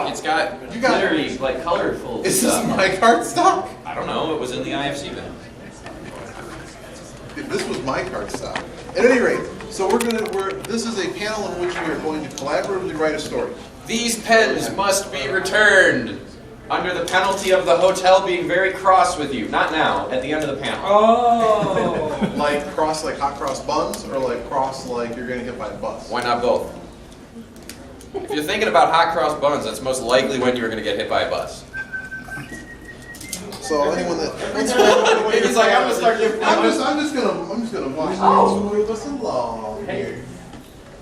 It's got You got glittery, like colorful Is this stuff. my cardstock? I don't know. It was in the IFC bin. This was my cardstock. At any rate, so this is a panel in which we are going to collaboratively write a story. These pens must be returned under the penalty of the hotel being very cross with you. Not now, at the end of the panel. Oh. Like cross like hot cross buns, or like cross like you're gonna get hit by a bus? Why not both? If you're thinking about hot cross buns, that's most likely when you're going to get hit by a bus. So anyone that He's like, I'm gonna start giving. I'm just gonna watch things move us along here.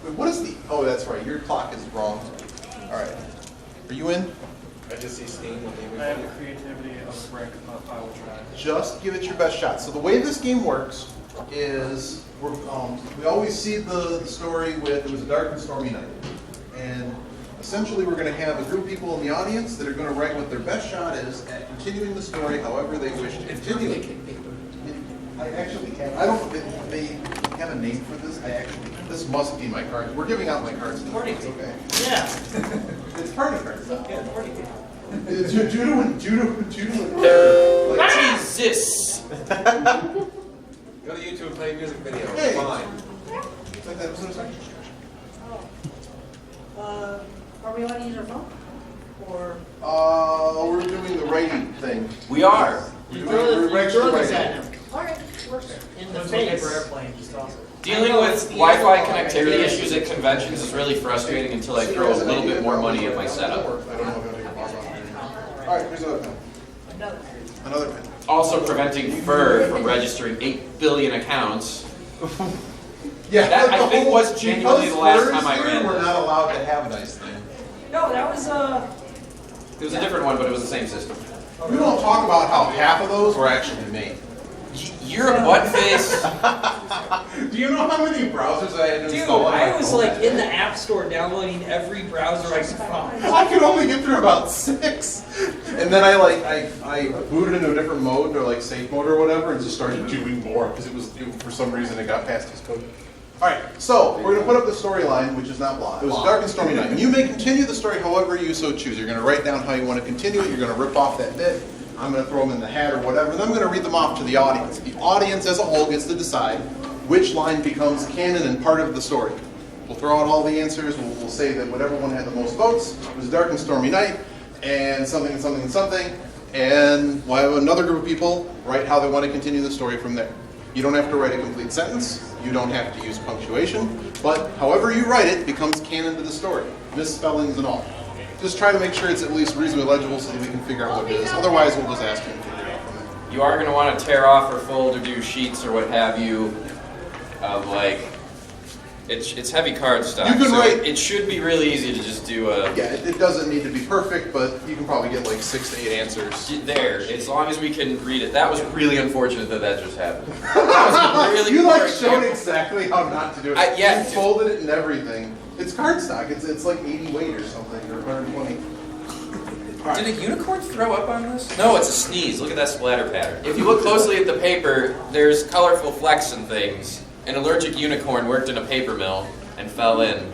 Wait, what is the? Oh, that's right. Your clock is wrong. All right. Are you in? I just see steam with I have the creativity of a brick, but I will try. Just give it your best shot. So the way this game works is we always see the story with it was a dark and stormy night, and essentially we're going to have a group of people in the audience that are going to write what their best shot is at continuing the story however they wish to continue it. I actually have. I don't. They have a name for this. This must be my cards. We're giving out my cards. Party It's okay. Yeah. It's party cards. Yeah, the party game. Judo and Jesus! Go to YouTube and play a music video. Hey. Fine. It's like that episode of Star Trek. Are we allowed to use our phone? Or We're doing the writing thing. We are. you We're throw actually this writing. at him? Alright, works. In the Those face. paper airplane, just awesome. Dealing with Wi-Fi connectivity issues at conventions is really frustrating until I throw a little bit more money at my setup. I don't know if I'm going to take a pause on it. All right, here's another pen. Another. Another pen. Also preventing Fur from registering 8 billion accounts. Yeah, That, I think, was genuinely the last time I ran We're this. not allowed to have a nice thing. No, that was It was a different one, but it was the same system. We don't talk about how half of those were actually made. You're a butt face. Do you know how many browsers I had to Dude, install on my I was phone? like in the App Store downloading every browser I could find. I could only get through about 6, and then I booted into a different mode or like safe mode or whatever, and just started doing more because for some reason it got past his code. All right, so we're gonna put up the storyline, which is not blah. It was a dark and stormy night, and you may continue the story however you so choose. You're gonna write down how you want to continue it. You're gonna rip off that bit. I'm gonna throw them in the hat or whatever. Then I'm gonna read them off to the audience. The audience as a whole gets to decide which line becomes canon and part of the story. We'll throw out all the answers. We'll say that whatever one had the most votes was a dark and stormy night, and something and something and something. And we'll have another group of people write how they want to continue the story from there. You don't have to write a complete sentence. You don't have to use punctuation. But however you write it becomes canon to the story. Misspellings and all. Just try to make sure it's at least reasonably legible so that we can figure out what it is. Otherwise, we'll just ask you to figure it out from there. You are going to want to tear off or fold or do sheets or what have you of like, it's heavy cardstock, You can so write- it should be really easy to just do a, Yeah, it doesn't need to be perfect, but you can probably get like 6 to 8 answers. there, as long as we can read it. That was really unfortunate that just happened. That was really You poor like showed example. exactly how not to do it. Yeah, You dude. folded it and everything. It's cardstock. It's like 80 weight or something, or 120. All right. Did a unicorn throw up on this? No, it's a sneeze. Look at that splatter pattern. If you look closely at the paper, there's colorful flecks and things. An allergic unicorn worked in a paper mill and fell in.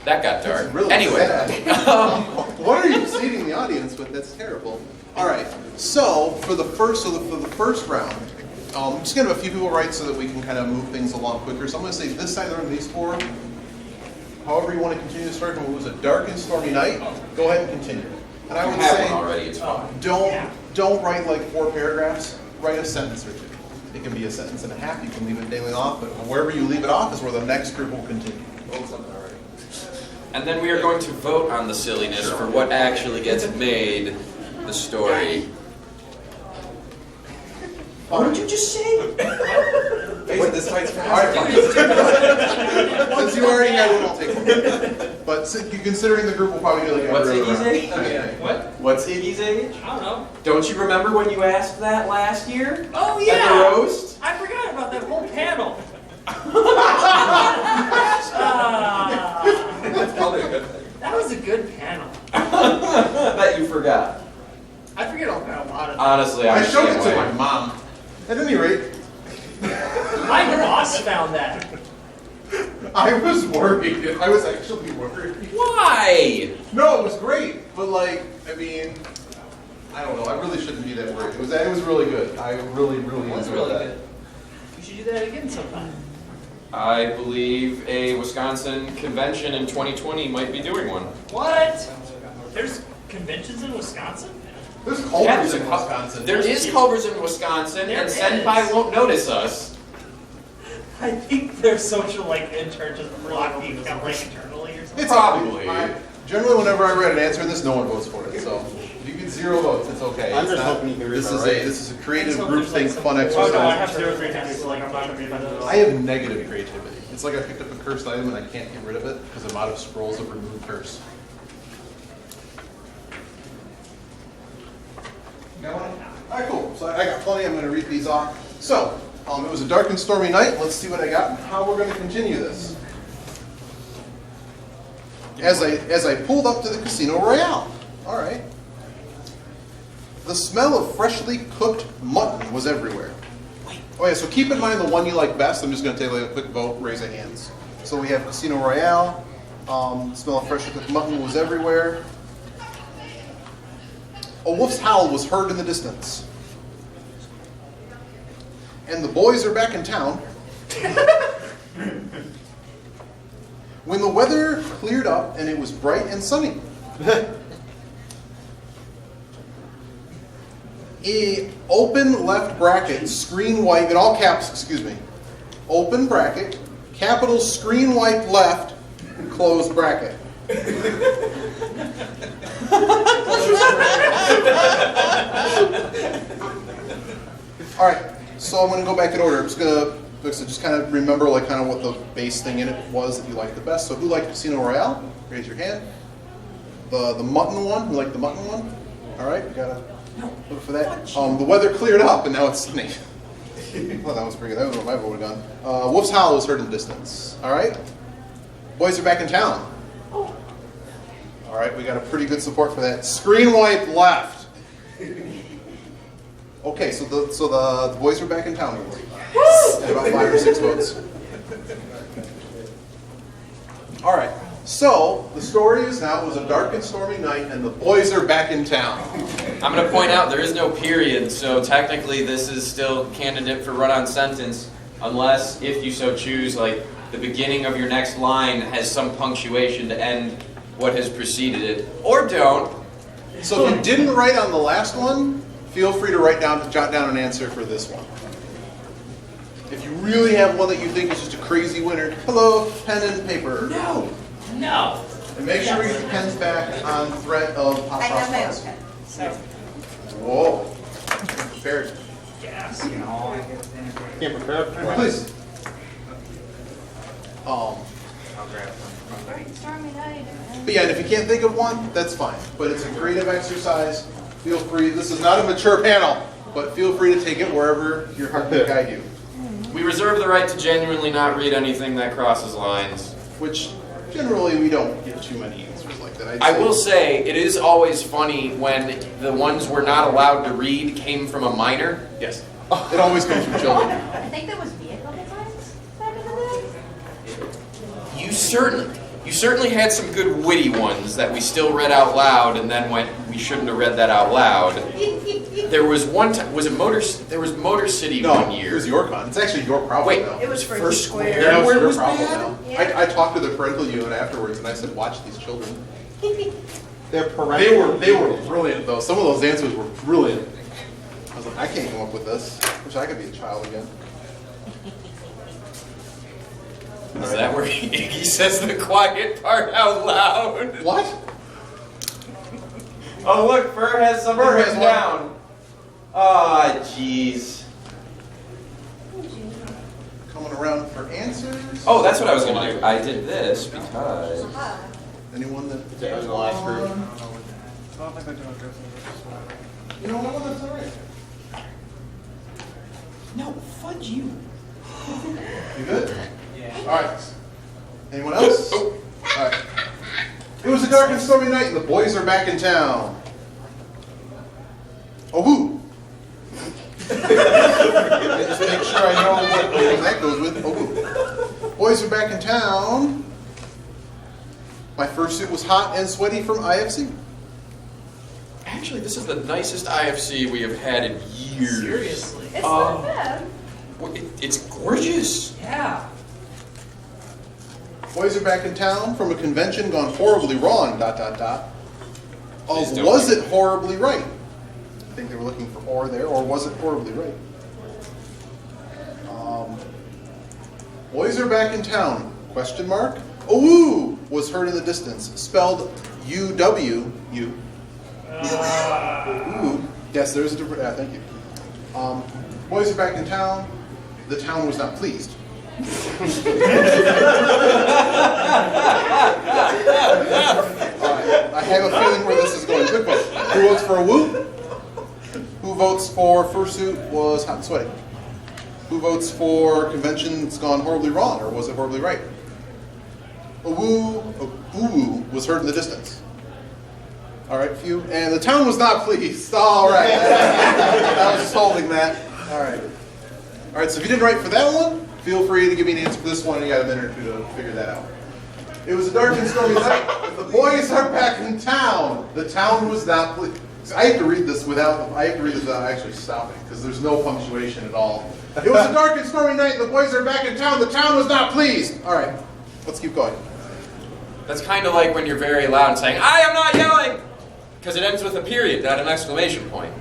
That got dark. That's really Anyway, sad. What are you seating the audience with? That's terrible. All right. So for the first round, I'm just gonna have a few people write so that we can kind of move things along quicker. So I'm gonna say this side of the room, these 4. However you want to continue the story from what was a dark and stormy night, go ahead and continue. And I you would have say one already. It's fine. don't write like 4 paragraphs. Write a sentence or 2. It can be a sentence and a half. You can leave it daily off, but wherever you leave it off is where the next group will continue. Roll something already. And then we are going to vote on the silliness for what actually gets made the story. What did you just say? Face it, this fight's for All right, fine. Since you already had one, I'll take one. But considering the group will probably do like What's every Iggy's other age? round. Okay. What? What's Iggy's age? I don't know. Don't you remember when you asked that last year? Oh At yeah! the roast? I forgot about that whole panel. That's probably a good thing. That was a good panel. That you forgot. I forget a lot of Honestly, I showed it can't to wait. my mom. At any rate, My boss found that. I was worried. I was actually worried. Why? No, it was great. But like, I mean, I don't know. I really shouldn't be that worried. It was really good. I really It was enjoyed really that. good. We should do that again sometime. I believe a Wisconsin convention in 2020 might be doing one. What? There's conventions in Wisconsin? There's Yeah, Culver's there's in a Wisconsin. There is Culver's in Wisconsin, There and is. Senpai won't notice us. I think their social intern just blocked the account internally or something. It's Probably. Generally, whenever I read an answer in this, no one votes for it. So if you get 0 votes, it's okay. I'm It's just not- hoping you can read This my is writing. this is a creative Let's hope group there's, thing, like, fun some- exercise. Oh, no, I have 0 creativity, so like, I'm not gonna be offended. I have negative creativity. It's like I picked up a cursed item and I can't get rid of it because I'm out of scrolls of remove curse. Got one? All right, cool. So I got plenty. I'm going to read these off. So it was a dark and stormy night. Let's see what I got and how we're going to continue this. As I pulled up to the Casino Royale. All right. The smell of freshly cooked mutton was everywhere. Oh yeah, so keep in mind the one you like best. I'm just going to take like a quick vote, raise of hands. So we have Casino Royale. Smell of freshly cooked mutton was everywhere. A wolf's howl was heard in the distance. And the boys are back in town. When the weather cleared up and it was bright and sunny. A open left bracket, screen wipe, in all caps, excuse me. Open bracket, capital screen wipe left, close bracket. All right, so I'm going to go back in order. I'm just going to just kind of remember like kind of what the base thing in it was that you liked the best. So who liked Casino Royale? Raise your hand. The mutton one, who liked the mutton one? All right, we gotta look for that. The weather cleared up and now it's sunny. Well, that was pretty good. That was what my vote would have done. Wolf's howl was heard in the distance. All right, boys are back in town. All right, we got a pretty good support for that. Screen wipe left. Okay, so the boys are back in town. And about 5 or 6 votes. All right, so the story is now it was a dark and stormy night, and the boys are back in town. I'm going to point out there is no period, so technically this is still candidate for run-on sentence, unless, if you so choose, like the beginning of your next line has some punctuation to end what has preceded it, or don't. So if you didn't write on the last one, feel free to jot down an answer for this one. If you really have one that you think is just a crazy winner, hello, pen and paper. No. No. And make sure we get the pens back on threat of hot I have my own sauce. pen. So, Whoa. Prepared. gas, you know. Can't prepare for that. Please. Great stormy night. But yeah, and if you can't think of one, that's fine. But it's a creative exercise. Feel free. This is not a mature panel, but feel free to take it wherever your heart may guide you. We reserve the right to genuinely not read anything that crosses lines. Which generally we don't get too many answers like that. I will say, it is always funny when the ones we're not allowed to read came from a minor. Yes. It always comes from children. I think that was me a couple times back in the day. You certainly had some good witty ones that we still read out loud and then went, we shouldn't have read that out loud. There was one time, there was Motor City No, one it year. was your con. It's actually your problem Wait, now. It was First Square. Yeah, it's where it your was problem bad? now. Yeah. I talked to the parental unit afterwards and I said, watch these children. They're parental. They were brilliant though. Some of those answers were brilliant. I was like, I can't come up with this. Wish I could be a child again. Is that where he says the quiet part out loud? What? Oh look, Fur has something Fur has written one. down. Ah, jeez. Coming around for answers. Oh, that's what I was gonna do. I did this because... Anyone that That was the last group. You know what? That's all right. No, fudge you. You good? Yeah. All right. Anyone else? All right. It was a dark and stormy night, and the boys are back in town. Oh, who? Just make sure I know what that goes with. Oh, who? Boys are back in town. My fursuit was hot and sweaty from IFC. Actually, this is the nicest IFC we have had in years. Seriously. It's not bad. It's gorgeous. Yeah. Boys are back in town from a convention gone horribly wrong, ... Please don't Was make it horribly right? I think they were looking for or there, or was it horribly right? Boys are back in town, question mark. A woo was heard in the distance, spelled U-W-U. Ooh, yes, there's a different, thank you. Boys are back in town, the town was not pleased. I have a feeling where this is going. Quick vote. Who votes for a woo? Who votes for fursuit was hot and sweaty? Who votes for convention's gone horribly wrong, or was it horribly right? A woo was heard in the distance. All right, few. And the town was not pleased. All right. That was solving that. All right. All right, so if you didn't write for that one, feel free to give me an answer for this one. You got a minute or two to figure that out. It was a dark and stormy night. The boys are back in town. The town was not pleased. I have to read this without actually stopping, because there's no punctuation at all. It was a dark and stormy night. The boys are back in town. The town was not pleased. All right, let's keep going. That's kind of like when you're very loud and saying, I am not yelling! Because it ends with a period, not an exclamation point.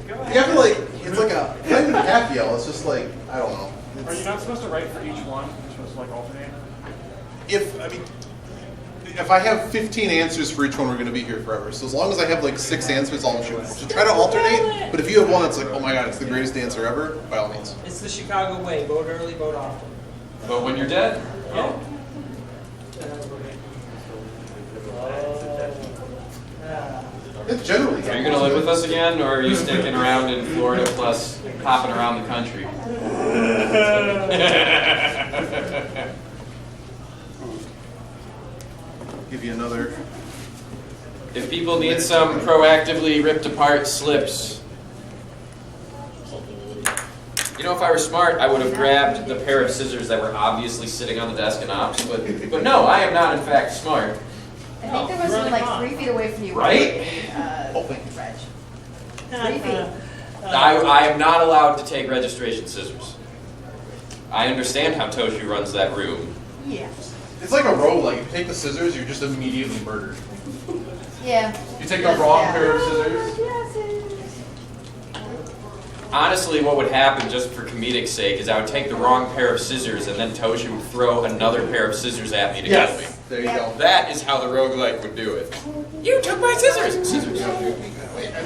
You have to it's like a, not even a half yell. It's just like, I don't know. Are you not supposed to write for each one? You're supposed to alternate? If I have 15 answers for each one, we're going to be here forever. So as long as I have 6 answers, I'll shoot. So try to alternate. But if you have one that's like, oh my god, it's the greatest answer ever, by all means. It's the Chicago way. Vote early, vote often. But when you're dead? Yeah. It's generally. Are you going to live with us again, or are you sticking around in Florida plus hopping around the country? Give you another. If people need some proactively ripped apart slips, you know, if I were smart, I would have grabbed the pair of scissors that were obviously sitting on the desk in ops, but no, I am not in fact smart. I think there was one like 3 feet away from you. Right? Reg. 3 feet. I am not allowed to take registration scissors. I understand how Toshu runs that room. Yeah. It's like a roguelike. If you take the scissors, you're just immediately murdered. Yeah. You take the wrong pair of scissors. Honestly, what would happen, just for comedic sake, is I would take the wrong pair of scissors and then Toshu would throw another pair of scissors at me to kill me. There you go. That is how the roguelike would do it. You took my scissors! Scissors.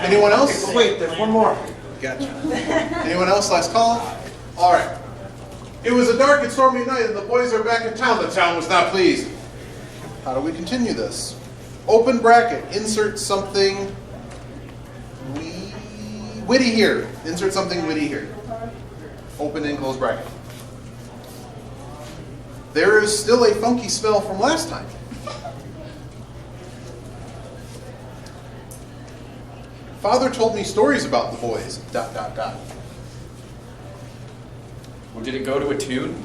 Anyone else? Wait, there's one more. Gotcha. Anyone else? Last call? All right. It was a dark and stormy night, and the boys are back in town. The town was not pleased. How do we continue this? Open bracket. Insert something witty here. Insert something witty here. Open and close bracket. There is still a funky smell from last time. Father told me stories about the boys. ... Well, did it go to a tune?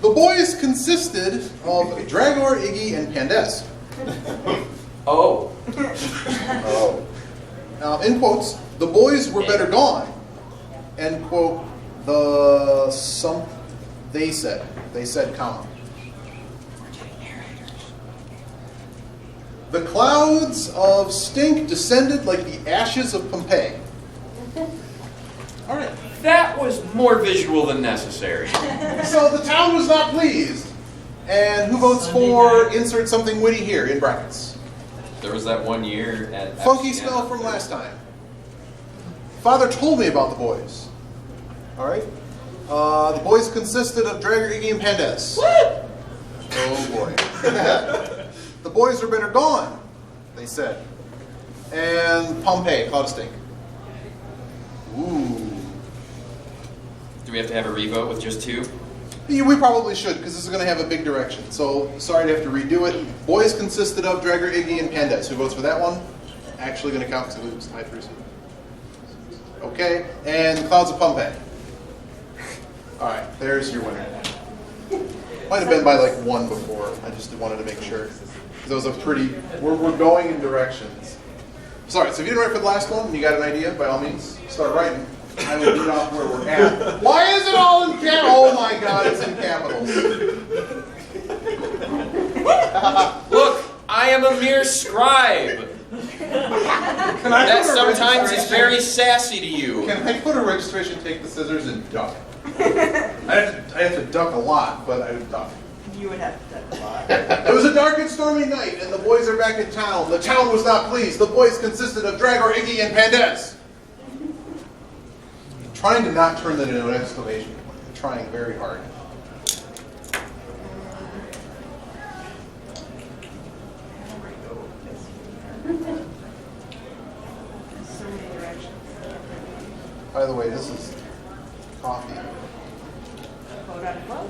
The boys consisted of Dragor, Iggy, and Candace. Oh. Oh. Now, in quotes, the boys were better gone. End quote, they said, comma. The clouds of stink descended like the ashes of Pompeii. All right. That was more visual than necessary. So the town was not pleased. And who votes for insert something witty here in brackets? There was that one year at... Funky smell from last time. Father told me about the boys. All right. The boys consisted of Dragger, Iggy, and Pandes. What? Oh boy. The boys are better gone, they said. And Pompeii, cloud of stink. Ooh. Do we have to have a revote with just 2? We probably should, because this is going to have a big direction. So, sorry to have to redo it. Boys consisted of Dragger, Iggy, and Pandes. Who votes for that one? Actually going to count because it was tied for a seat. Okay, and Clouds of Pompeii. All right, there's your winner. Might have been by like 1 before. I just wanted to make sure. Because it was a pretty... We're going in directions. Sorry, so if you didn't write for the last one and you got an idea, by all means, start writing. I will read off where we're at. Why is it all in capitals? Oh my God, it's in capitals. Look, I am a mere scribe. That sometimes is very sassy to you. Can I go to registration, take the scissors, and duck? I have to duck a lot, but I would duck. You would have to duck a lot. It was a dark and stormy night, and the boys are back in town. The town was not pleased. The boys consisted of Dragor, Iggy, and Pandez. Trying to not turn that into an exclamation point. I'm trying very hard. So many directions. By the way, this is coffee. Quote unquote.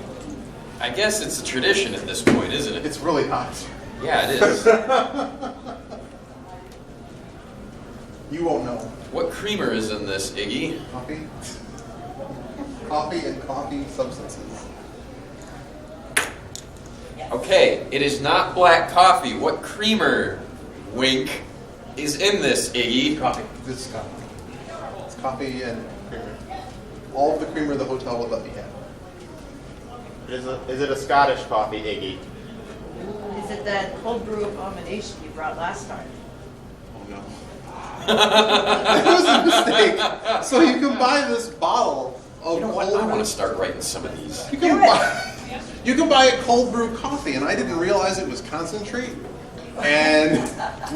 I guess it's a tradition at this point, isn't it? It's really hot. Yeah, it is. You won't know. What creamer is in this, Iggy? Coffee? Coffee and coffee substances. Okay, it is not black coffee. What creamer, wink, is in this, Iggy? Coffee. This is coffee. It's coffee and creamer. All of the creamer the hotel would let me have. Is it a Scottish coffee, Iggy? Is it that cold brew abomination you brought last time? Oh no. That was a mistake. So you can buy this bottle of You know what? cold I want brew. to start writing some of these. You can buy a cold brew coffee, and I didn't realize it was concentrate. And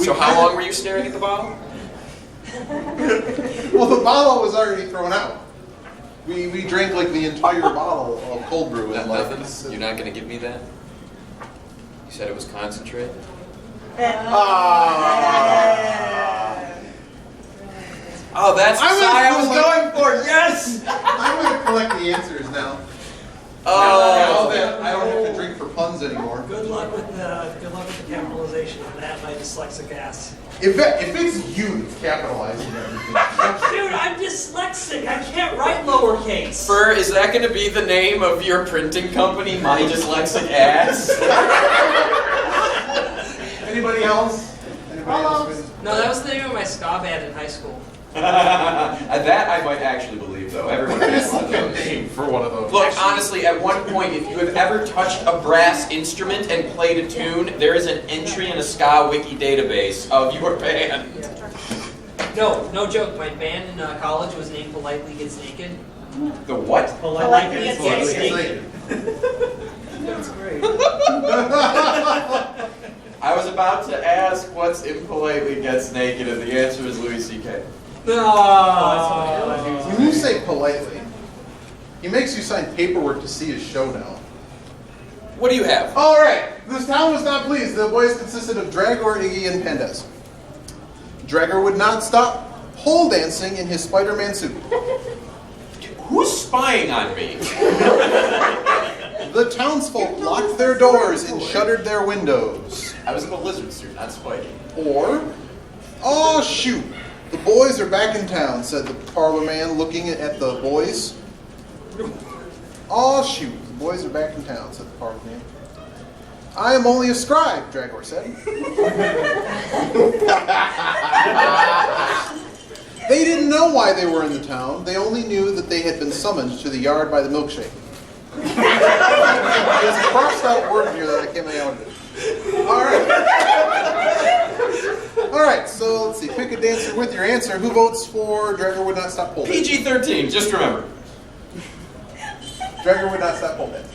So how long were you staring at the bottle? Well, the bottle was already thrown out. We drank like the entire bottle of cold brew in like. Nothing? You're not going to give me that? You said it was concentrate? Oh, that's the sigh I was going for. Yes! I'm going to collect the answers now. Oh. Now that I don't have to drink for puns anymore. Good luck with the capitalization of that, my dyslexic ass. If it's you that's capitalizing everything. Dude, I'm dyslexic. I can't write lowercase. Fur, is that going to be the name of your printing company, My Dyslexic Ass? Anybody else? Anybody else? No, that was the name of my ska band in high school. That I might actually believe, though. Everyone has one of Good those. name for one of those. Look, honestly, at one point, if you have ever touched a brass instrument and played a tune, there is an entry in a ska wiki database of your band. No joke. My band in college was named Politely Gets Naked. The what? Politely Gets It's Naked. like- That's great. I was about to ask what's impolitely gets naked, and the answer is Louis C.K. No. When you say politely, he makes you sign paperwork to see his show now. What do you have? All right, this town was not pleased. The boys consisted of Dragor, Iggy, and Pandez. Dragor would not stop pole dancing in his Spider-Man suit. Who's spying on me? The townsfolk locked their doors and shuttered their windows. I was in a lizard suit, not Spidey. Or, oh shoot, the boys are back in town, said the parlor man, looking at the boys. Oh shoot, the boys are back in town, said the parlor man. I am only a scribe, Dragor said. They didn't know why they were in the town. They only knew that they had been summoned to the yard by the milkshake. There's a crossed out word here that I can't make out. All right, so let's see. Pick a dancer with your answer. Who votes for Dragor would not stop pole dancing? PG-13, just remember. Dragor would not stop pole dancing.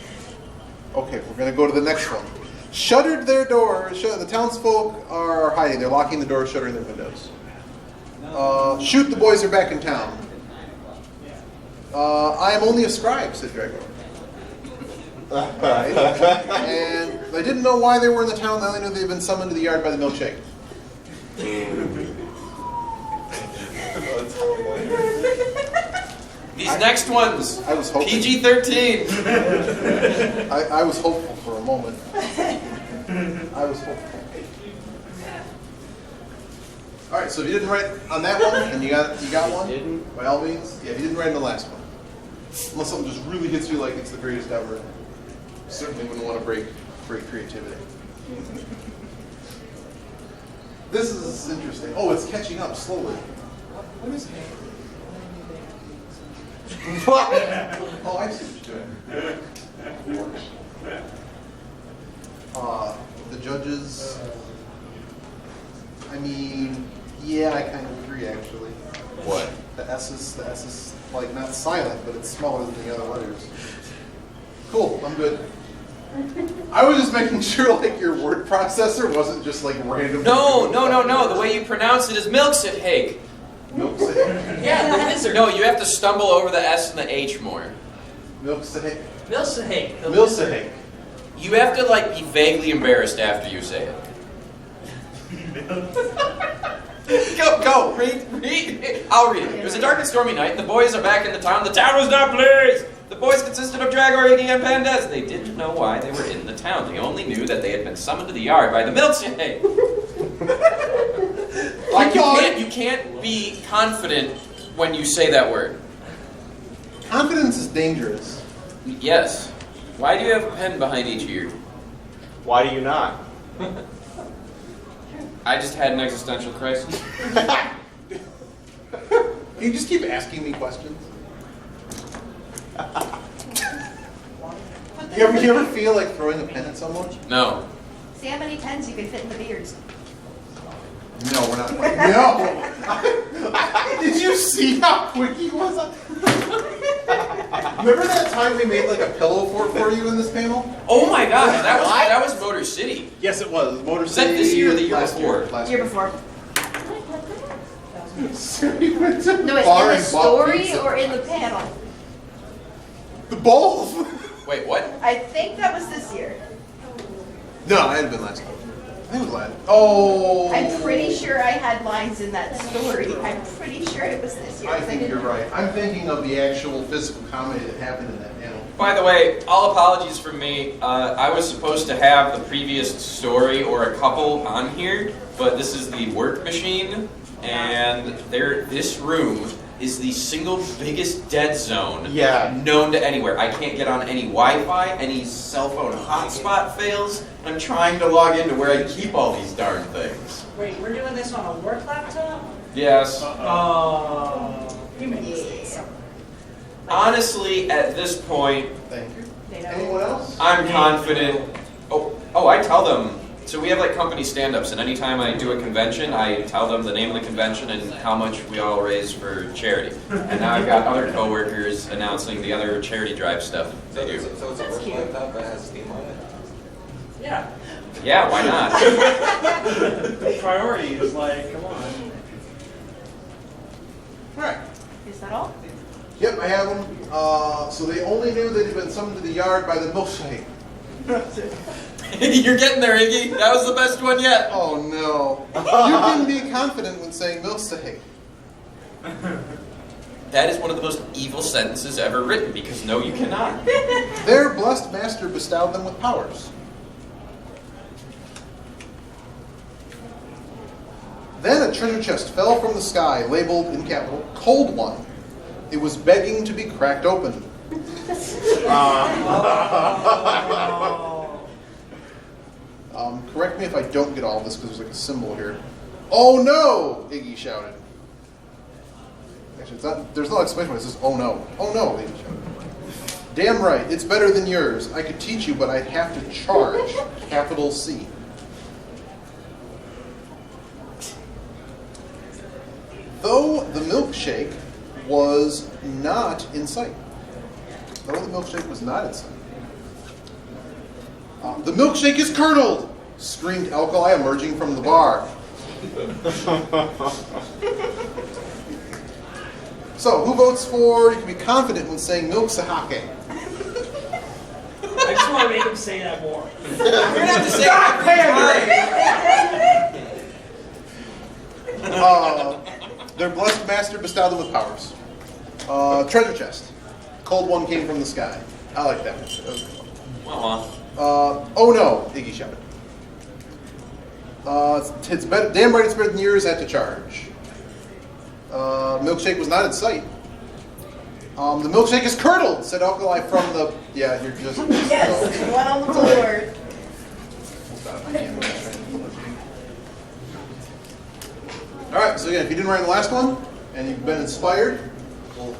Okay, we're going to go to the next one. Shuttered their doors. The townsfolk are hiding. They're locking the doors, shuttering their windows. Shoot, the boys are back in town. I am only a scribe, said Dragor. Right. And they didn't know why they were in the town. They only knew they'd been summoned to the yard by the milkshake. These next ones. I was hoping. PG-13. I was hopeful for a moment. I was hopeful. All right, so if you didn't write on that one, and you got one, by all means, yeah, if you didn't write on the last one, unless something just really hits you like it's the greatest ever, certainly wouldn't want to break creativity. This is interesting. Oh, it's catching up slowly. What is it? What? Oh, I see what you're doing. The judges. I mean, yeah, I kind of agree actually. What? The S is like not silent, but it's smaller than the other letters. Cool, I'm good. I was just making sure like your word processor wasn't just like random. No. The way you pronounce it is milkshake. Milkshake. Yeah, the wizard. No, you have to stumble over the S and the H more. Milkshake. Milsahake. The wizard. Milkshake. You have to like be vaguely embarrassed after you say it. Go, read. I'll read it. It was a dark and stormy night, and the boys are back in the town. The town was not pleased. The boys consisted of Dragor, Iggy, and Pandez. They didn't know why they were in the town. They only knew that they had been summoned to the yard by the milkshake. Like you can't be confident when you say that word. Confidence is dangerous. Yes. Why do you have a pen behind each ear? Why do you not? I just had an existential crisis. Can you just keep asking me questions? You ever feel like throwing a pen at someone? No. See how many pens you can fit in the beards. No, we're not. No! Did you see how quick he was? Remember that time we made like a pillow fort for you in this panel? Oh my gosh, that was Motor City. Yes, it was. Motor Was that City this year or the year last before? Last Year before. So we went to No, the it's bar in the and bought story pizza. or in the panel. The both. Wait, what? I think that was this year. No, it had been last year. I think it was last. Oh. I'm pretty sure I had lines in that story. I'm pretty sure it was this year. I think you're right. I'm thinking of the actual physical comedy that happened in that panel. By the way, all apologies from me. I was supposed to have the previous story or a couple on here, but this is the work machine, and this room is the single biggest dead zone known to anywhere. I can't get on any Wi-Fi, any cell phone hotspot fails. I'm trying to log into where I keep all these darn things. Wait, we're doing this on a work laptop? Yes. You made mistakes. Honestly, at this point, Thank you. They know. Anyone else? I'm confident. Oh, I tell them. So we have like company stand-ups, and anytime I do a convention, I tell them the name of the convention and how much we all raise for charity. And now I've got other coworkers announcing the other charity drive stuff they do. So it's a work laptop that has Steam on it? Yeah. Yeah, why not? Priorities, like, come on. All right. Is that all? Yep, I have them. So they only knew they'd been summoned to the yard by the milkshake. You're getting there, Iggy. That was the best one yet. Oh no. You can be confident when saying milkshake. That is one of the most evil sentences ever written, because no, you cannot. Their blessed master bestowed them with powers. Then a treasure chest fell from the sky, labeled in capital, Cold One. It was begging to be cracked open. Correct me if I don't get all of this because there's like a symbol here. Oh no! Iggy shouted. Actually, it's not, there's no explanation. It says, oh no. Oh no, Iggy shouted. Damn right, it's better than yours. I could teach you, but I'd have to charge. Capital C. Though the milkshake was not in sight. The milkshake is curdled! Screamed Alkali emerging from the bar. So, who votes for, you can be confident when saying milk sahake? I just want to make him say that more. You're gonna have to say it every time. Their blessed master bestowed them with powers. Treasure chest. Cold One came from the sky. I like that one. That was a good one. Oh no, Iggy shouted. It's better, damn right it's better than yours, had to charge. Milkshake was not in sight. The milkshake is curdled, said Alkali from the... Yeah, you're just... Yes, one on the floor. right, so again, if you didn't write the last one, and you've been inspired, well,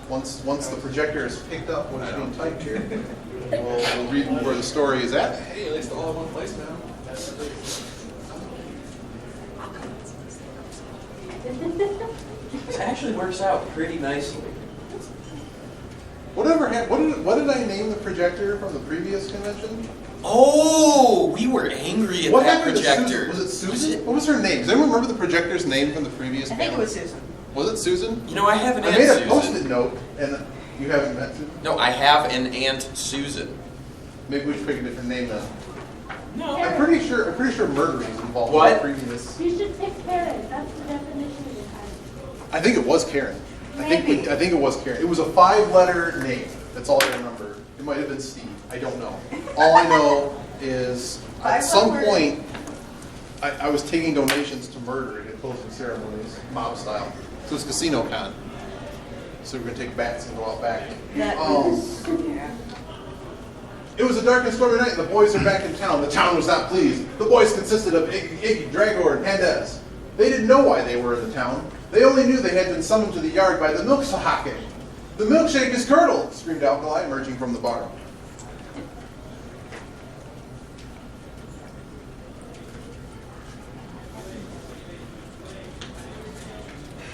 once the projector has picked up what is being typed here, we'll read where the story is at. Hey, at least all in one place now. This actually works out pretty nicely. What did I name the projector from the previous convention? Oh, we were angry at What that happened to projector. Susan? Was it Susan? What was her name? Does anyone remember the projector's name from the previous I think it panel? was Susan. Was it Susan? You know, I have an I Aunt made a Susan. post-it note, and you haven't met Susan? No, I have an Aunt Susan. Maybe we should pick a different name then. No. I'm pretty sure murder is involved What? in the previous. You should pick Karen. That's the definition of it. I think it was Karen. Maybe. I think it was Karen. It was a 5-letter name. That's all I remember. It might have been Steve. I don't know. All I know is at some point I was taking donations to murder at closing ceremonies, mob style. So it's Casino Con. So we're gonna take bats and go out back. It was a dark and stormy night, and the boys are back in town. The town was not pleased. The boys consisted of Iggy, Dragor, and Pandez. They didn't know why they were in the town. They only knew they had been summoned to the yard by the milk sahake. The milkshake is curdled, screamed Alkali, emerging from the bar.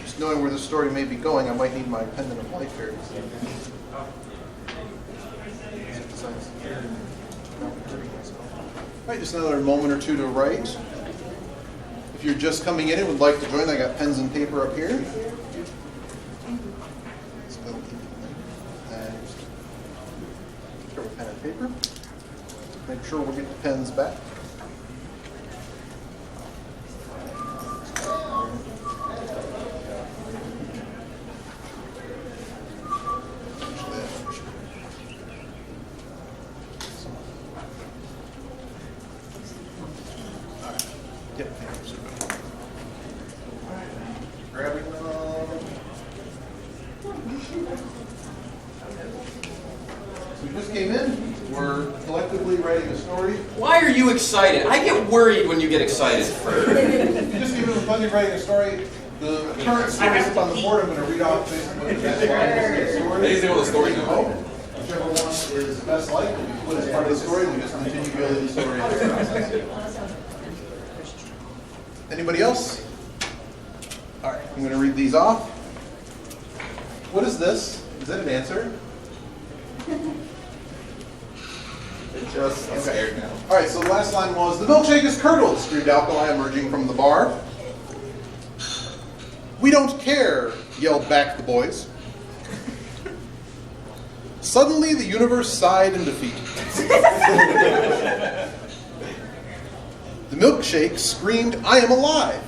Just knowing where the story may be going, I might need my pendant of light here. All right, just another moment or two to write. If you're just coming in and would like to join, I got pens and paper up here. And pen and paper. Make sure we'll get the pens back. Yep. Grabbing them. So we just came in. We're collectively writing a story. Why are you excited? I get worried when you get excited. You just came in with pleasure writing a story. The current story is up on the board. I'm going to read off basically the best line of the story. They know the story now. Whichever one is best liked will be put as part of the story. We just continue building the story. Anybody else? All right, I'm going to read these off. What is this? Is that an answer? I'm scared now. All right, so the last line was, "The milkshake is curdled," screamed Alkali, emerging from the bar. "We don't care," yelled back the boys. Suddenly, the universe sighed in defeat. The milkshake screamed, "I am alive."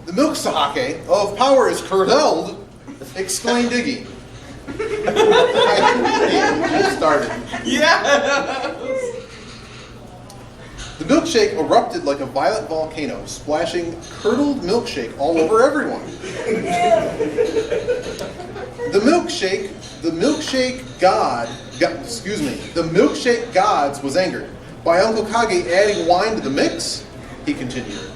The milk sahake of power is curdled, exclaimed Iggy. Just started. Yeah. The milkshake erupted like a violent volcano, splashing curdled milkshake all over everyone. The milkshake gods was angered. By Uncle Kage adding wine to the mix, he continued.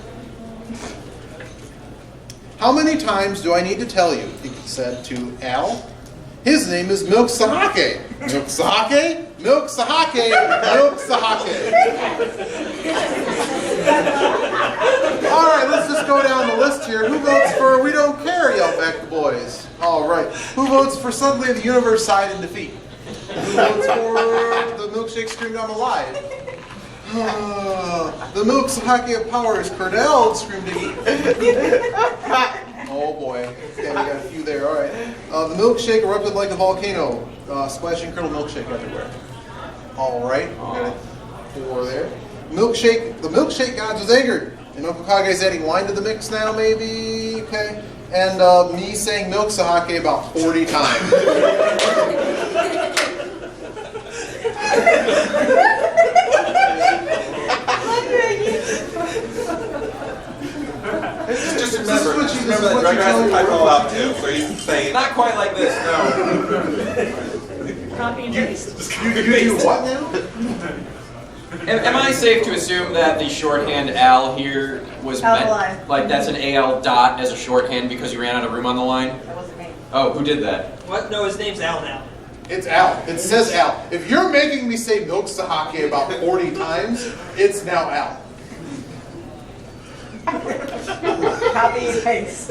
"How many times do I need to tell you?" he said to Al. "His name is Milk Sahake. Milk Sahake? Milk Sahake. Milk Sahake." All right, let's just go down the list here. Who votes for "We don't care"? Yelled back the boys. All right. Who votes for "Suddenly the universe sighed in defeat"? Who votes for "The milkshake screamed I'm alive"? The milk sahake of power is curdled, screamed Iggy. Oh boy. Yeah, we got a few there. All right. The milkshake erupted like a volcano, splashing curdled milkshake everywhere. All right. We got 4 there. The milkshake gods was angered. And Uncle Kage's adding wine to the mix now, maybe? Okay. And me saying milk sahake about 40 times. Just remember that Greg has to type all out too, so he's saying, Not quite like this, no. Copy and paste. You do what now? Am I safe to assume that the shorthand Al here was meant, Al-line. like that's an AL dot as a shorthand because you ran out of room on the line? That wasn't me. Oh, who did that? What? No, his name's Al now. It's Al. It says Al. If you're making me say milk sahake about 40 times, it's now Al. Copy and paste.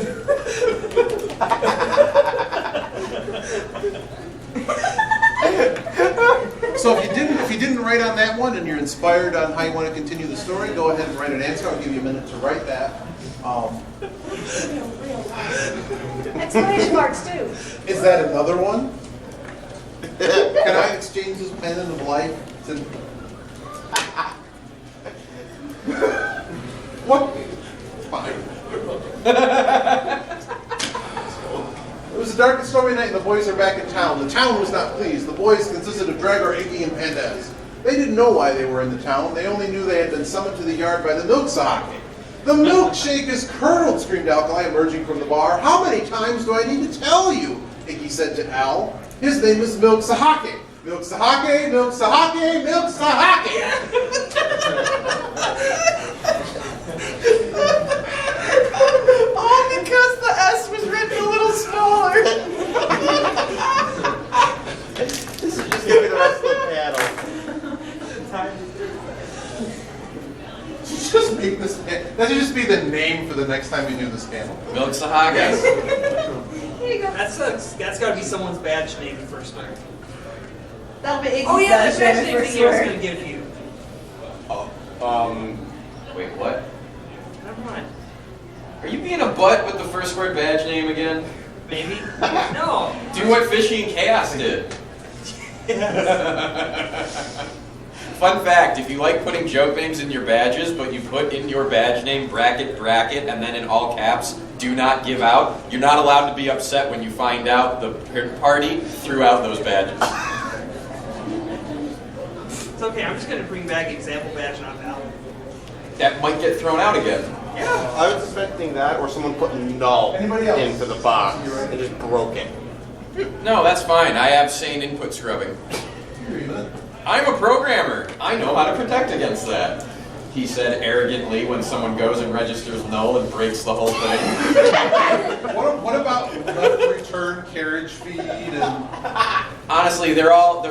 So if you didn't write on that one and you're inspired on how you want to continue the story, go ahead and write an answer. I'll give you a minute to write that. Exclamation marks too. Is that another one? Can I exchange this pendant of life? What? Fine. It was a dark and stormy night and the boys are back in town. The town was not pleased. The boys consisted of Dragor, Iggy, and Pandaz. They didn't know why they were in the town. They only knew they had been summoned to the yard by the milk sahake. The milkshake is curdled, screamed Alkali, emerging from the bar. How many times do I need to tell you? Iggy said to Al. His name is Milk Sahake. Milk Sahake, Milk Sahake, Milk Sahake. All because the S was written a little smaller. Just give me the rest of the panel. Just make this. That should just be the name for the next time we do this panel. Milk Sahage. Here you go. That's got to be someone's badge name the first time. That'll be Iggy's Oh yeah, the badge the name first thing I was word. going to give you. Wait, what? Never mind. Are you being a butt with the first word badge name again? Maybe. No. Do what Fishy and Chaos did. Fun fact, if you like putting joke names in your badges, but you put in your badge name bracket, and then in all caps, do not give out, you're not allowed to be upset when you find out the party threw out those badges. It's okay. I'm just going to bring back example badge not valid. That might get thrown out again. Yeah. I was expecting that, or someone put null Anybody else? into the box and just broke it. No, that's fine. I have sane input scrubbing. I'm a programmer. I know how to protect against that. He said arrogantly when someone goes and registers null and breaks the whole thing. What about left return carriage feed and? Honestly, they're all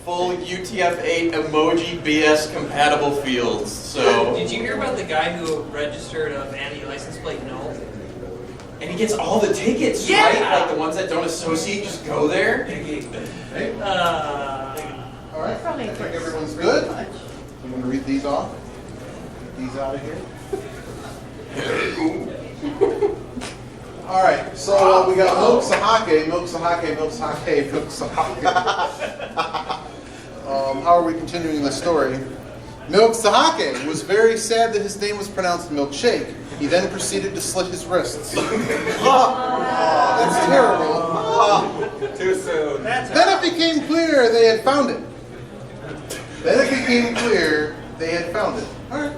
full UTF-8 emoji BS compatible fields. So Did you hear about the guy who registered a vanity license plate null? and he gets all the tickets, Yeah! right? Like the ones that don't associate just go there. Hey, all right. Probably I think first. everyone's good. I'm going to read these off. Get these out of here. All right. So we got Milk Sahake, Milk Sahake, Milk Sahake, Milk Sahake. How are we continuing the story? Milk Sahake was very sad that his name was pronounced Milkshake. He then proceeded to slit his wrists. That's terrible. Too soon. That's Then it became clear they had found it. All right.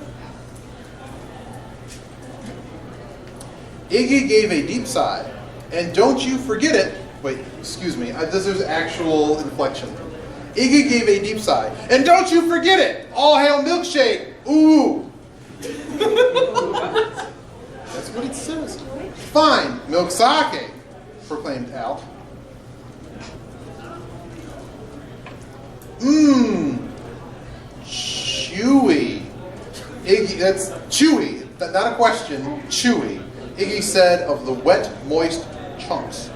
Iggy gave a deep sigh. And don't you forget it. Wait, excuse me. This is actual inflection. Iggy gave a deep sigh. And don't you forget it. All hail Milkshake. Ooh. That's what it says. Fine, Milk Sake, proclaimed Al. Mmm. Chewy. Iggy, that's chewy. Not a question. Chewy. Iggy said of the wet, moist chunks.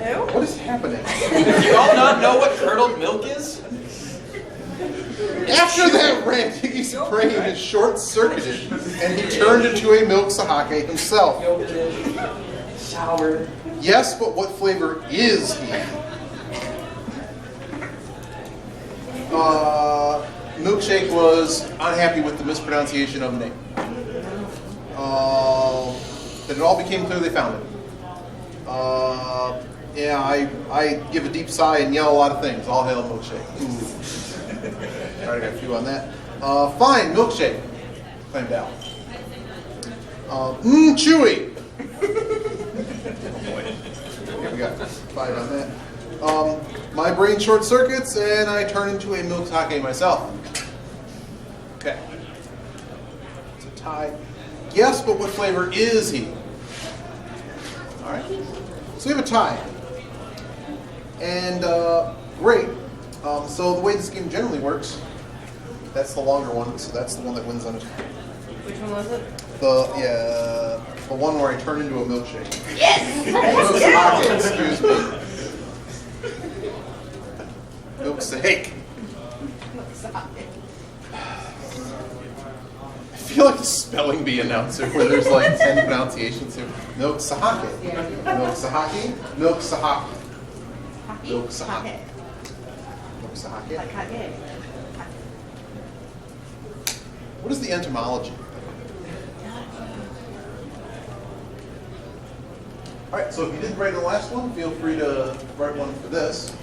Ew. What is happening? Do you all not know what curdled milk is? After that rant, Iggy's brain is short-circuited, and he turned into a Milk Sahake himself. Shower. Yes, but what flavor is he? Milkshake was unhappy with the mispronunciation of the name. Then it all became clear they found it. Yeah, I give a deep sigh and yell a lot of things. All hail Milkshake. Ooh. Already got a few on that. Fine, Milkshake, claimed Al. Chewy. Oh boy. Okay, we got 5 on that. My brain short circuits and I turn into a milk sake myself. Okay. It's a tie. Yes, but what flavor is he? All right. So we have a tie. And great. So the way this game generally works, that's the longer one, so that's the one that wins on it. Which one was it? The one where I turn into a milkshake. Yes! Milk sake, excuse me. Milk sake. I feel like a spelling bee announcer where there's like 10 pronunciations here. Milk sahake. Milk sahake. Milk sahake. Milk sahake. Milk sahake. What is the etymology? Alright, so if you didn't write the last one, feel free to write one for this.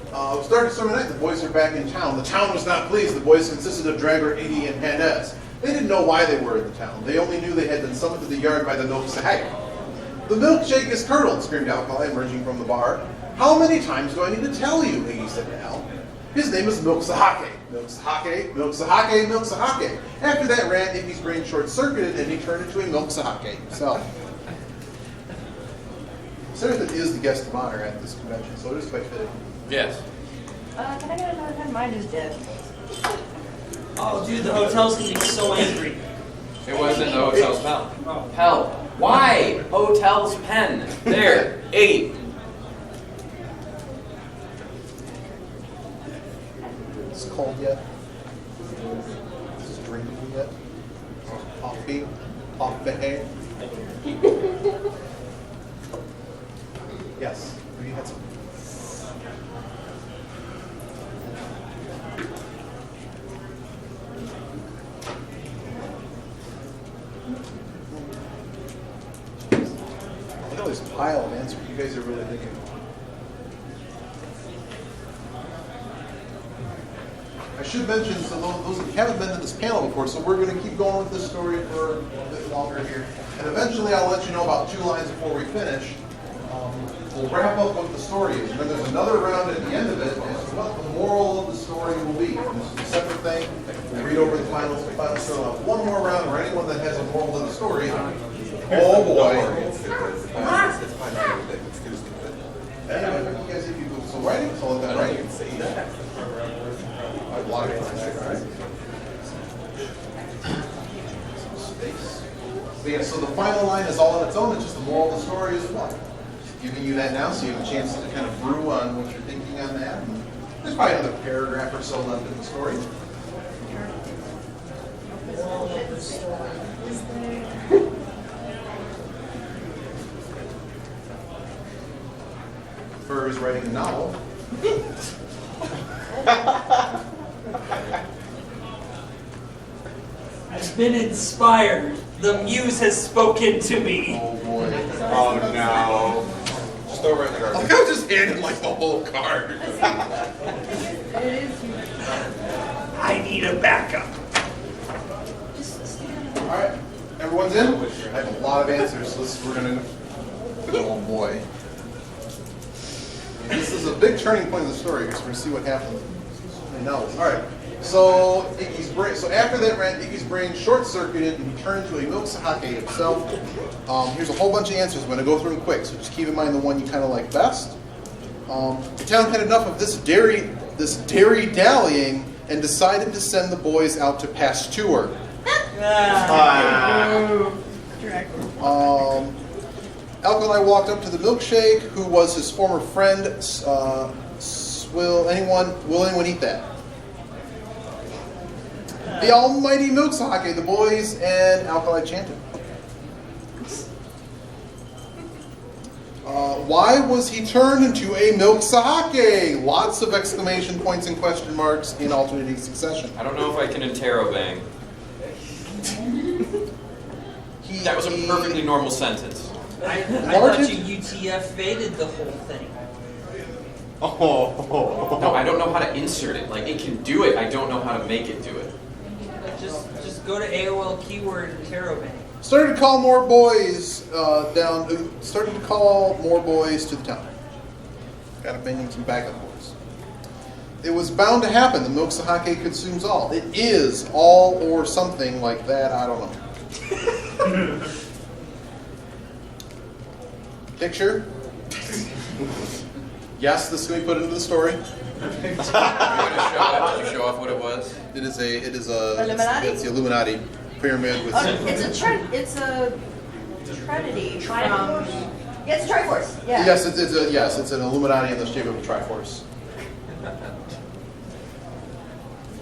We started Stormy Night, the boys are back in town. The town was not pleased. The boys consisted of Dragger, Iggy, and Pandez. They didn't know why they were in the town. They only knew they had been summoned to the yard by the milk sahake. The milkshake is curdled, screamed Alkali, emerging from the bar. How many times do I need to tell you? Iggy said to Al. His name is Milk Sahake. Milk Sahake, Milk Sahake, Milk Sahake. After that ran, Iggy's brain short-circuited and he turned into a Milk Sahake himself. Sarah is the guest of honor at this convention, so it is quite fitting. Yes. Can I get another pen? Mine is dead. Oh, dude, the hotel's gonna be so angry. It wasn't the hotel's pen. Hell. Why? Hotel's pen. There. 8. It's cold yet? Is it drinking yet? Coffee? Coffee? Yes. You had some. Look at this pile of answers. You guys are really thinking. I should mention, so those that haven't been to this panel before, so we're going to keep going with this story for a bit longer here. And eventually I'll let you know about 2 lines before we finish. We'll wrap up what the story is. And then there's another round at the end of it as to what the moral of the story will be. This is a separate thing. We'll read over the final story. We'll have one more round where anyone that has a moral to the story. Oh boy. It's fine, excuse me. Anyway, you guys, if you go, so writing, so let that writing. I blocked it. All right. Some space. But yeah, so the final line is all on its own. It's just the moral of the story is what? Just giving you that now, so you have a chance to kind of brew on what you're thinking on that. And there's probably another paragraph or so left in the story. Fur is writing a novel. I've been inspired. The muse has spoken to me. Oh boy. Oh no. Just throw it in the garbage. I was just handing like the whole card. I need a backup. Alright, everyone's in? I have a lot of answers, so we're gonna. Oh boy. This is a big turning point in the story, because we're gonna see what happens. Alright. So after that ran, Iggy's brain short-circuited and he turned into a milk sahake himself. Here's a whole bunch of answers. I'm going to go through them quick, so just keep in mind the one you kind of like best. The town had enough of this dairy dallying and decided to send the boys out to pasture. Alkali walked up to the milkshake, who was his former friend. Will anyone eat that? The almighty milk sake, the boys and Alkali chanted. Why was he turned into a milk sake? Lots of exclamation points and question marks in alternating succession. I don't know if I can interrobang. That was a perfectly normal sentence. I thought you UTF-baited the whole thing. Oh. No, I don't know how to insert it. Like, it can do it, I don't know how to make it do it. Just go to AOL keyword interrobang. Started to call more boys Started to call more boys to the town. Got to bring in some backup boys. It was bound to happen. The milk sahake consumes all. It is all or something like that. I don't know. Picture. Yes, this can be put into the story. Are you going to show off what it was? It is Illuminati? it's the Illuminati pyramid with. Oh, it's a Trinity from. Yeah, it's a Triforce. Yeah. Yes, it's an Illuminati in the shape of a Triforce.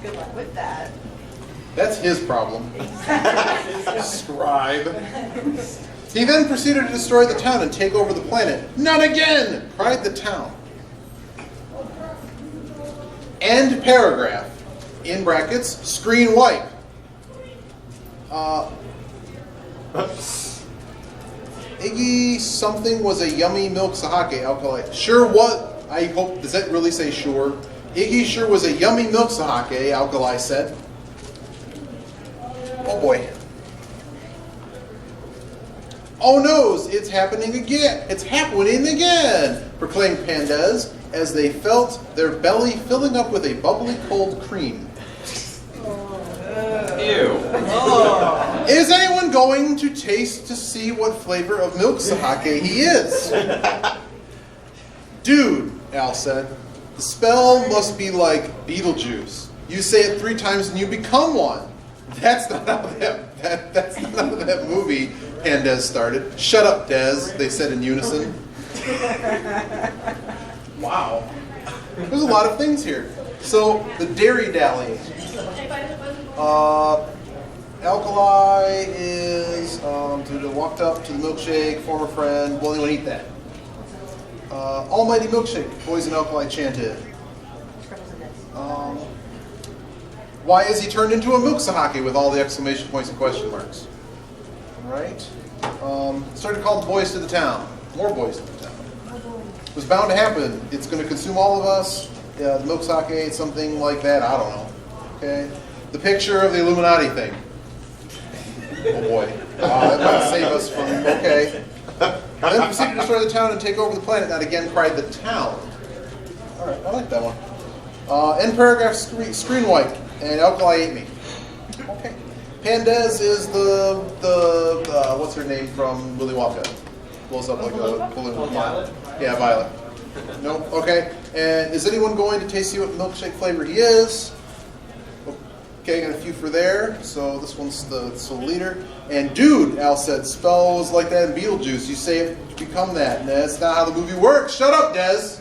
Good luck with that. That's his problem. Scribe. He then proceeded to destroy the town and take over the planet. Not again! Cried the town. End paragraph. In brackets, screen wipe. Iggy something was a yummy milk sahake alkali. Sure what? I hope, does that really say sure? Iggy sure was a yummy milk sahake, alkali said. Oh boy. Oh noes, it's happening again. It's happening again, proclaimed Pandez as they felt their belly filling up with a bubbly cold cream. Ew. Is anyone going to taste to see what flavor of milk sahake he is? Dude, Al said, the spell must be like Beetlejuice. You say it 3 times and you become one. That's not how that's not how that movie Pandez started. Shut up, Dez, they said in unison. Wow. There's a lot of things here. So, the Dairy Dally. Alkali is walked up to the milkshake, former friend, will anyone eat that? Almighty milkshake, boys and Alkali chanted. Why is he turned into a milk sahake with all the exclamation points and question marks? Alright. Started calling boys to the town. More boys to the town. It was bound to happen. It's going to consume all of us. The milk sake, something like that. I don't know. Okay. The picture of the Illuminati thing. Oh boy. That might save us from. Okay. Then proceeded to destroy the town and take over the planet. Not again cried the town. All right. I like that one. End paragraph screen wipe and alkali ate me. Okay. Pandez is the what's her name from Willy Wonka? Blows up like a balloon. Violet? Yeah, Violet. Nope. Okay. And is anyone going to taste see what milkshake flavor he is? Okay, got a few for there. So this one's the leader. And dude, Al said, spell was like that in Beetlejuice. You say it to become that. And that's not how the movie works. Shut up, Des.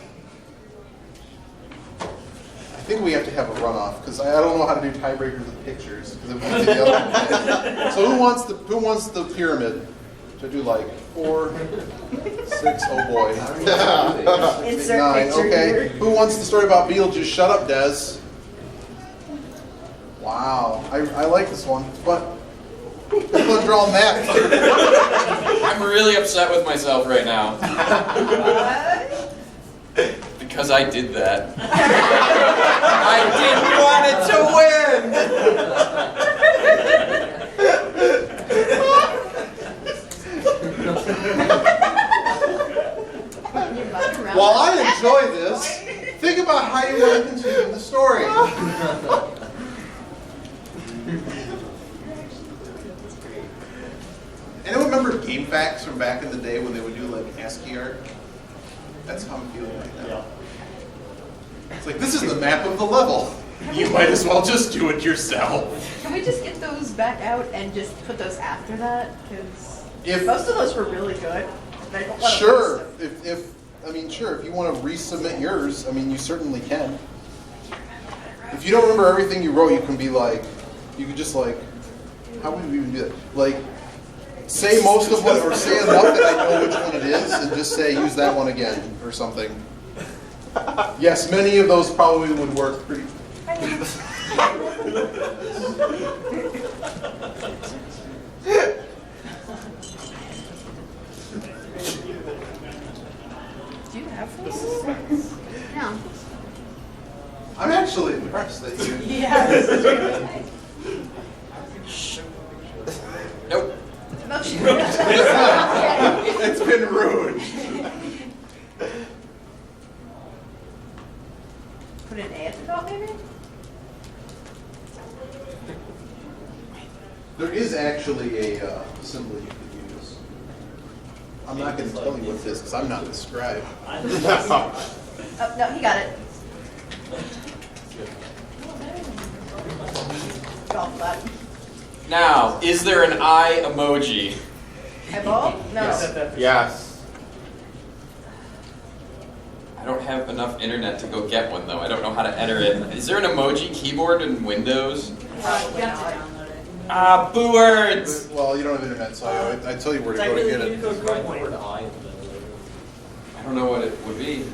I think we have to have a runoff because I don't know how to do tiebreakers with pictures. Because it won't take the other one. So who wants the pyramid? To do like 4, 6, oh boy. Insert 9, picture okay. here. Who wants the story about Beetlejuice? Shut up, Des. Wow, I like this one, but people are drawing that. I'm really upset with myself right now. Because I did that. I didn't want it to win. While I enjoy this, think about how you want to continue the story. Anyone remember Game Facts from back in the day when they would do like ASCII art? That's how I'm feeling right now. It's like, this is the map of the level. You might as well just do it yourself. Can we just get those back out and just put those after that? Because If most of those were really good. I don't wanna Sure, waste them. if you want to resubmit yours, I mean, you certainly can. If you don't remember everything you wrote, you can be like, you could just like, how would we even do that? Like, say most of what, or say enough that I know which one it is, and just say use that one again or something. Yes, many of those probably would work pretty. Do you have those? No. I'm actually impressed that you. Yeah, this is really nice. Nope. It's been ruined. Put an A at the top? There is actually a symbol you could use. I'm not going to tell you what it is because I'm not the scribe. Oh, no, he got it. Golf clap. Now, is there an eye emoji? Eyeball? No. Yes. I don't have enough internet to go get one though. I don't know how to enter it. Is there an emoji keyboard in Windows? You have to download it. Ah, boo words! Well, you don't have internet, so I tell you where to go to get it. I don't know what it would be.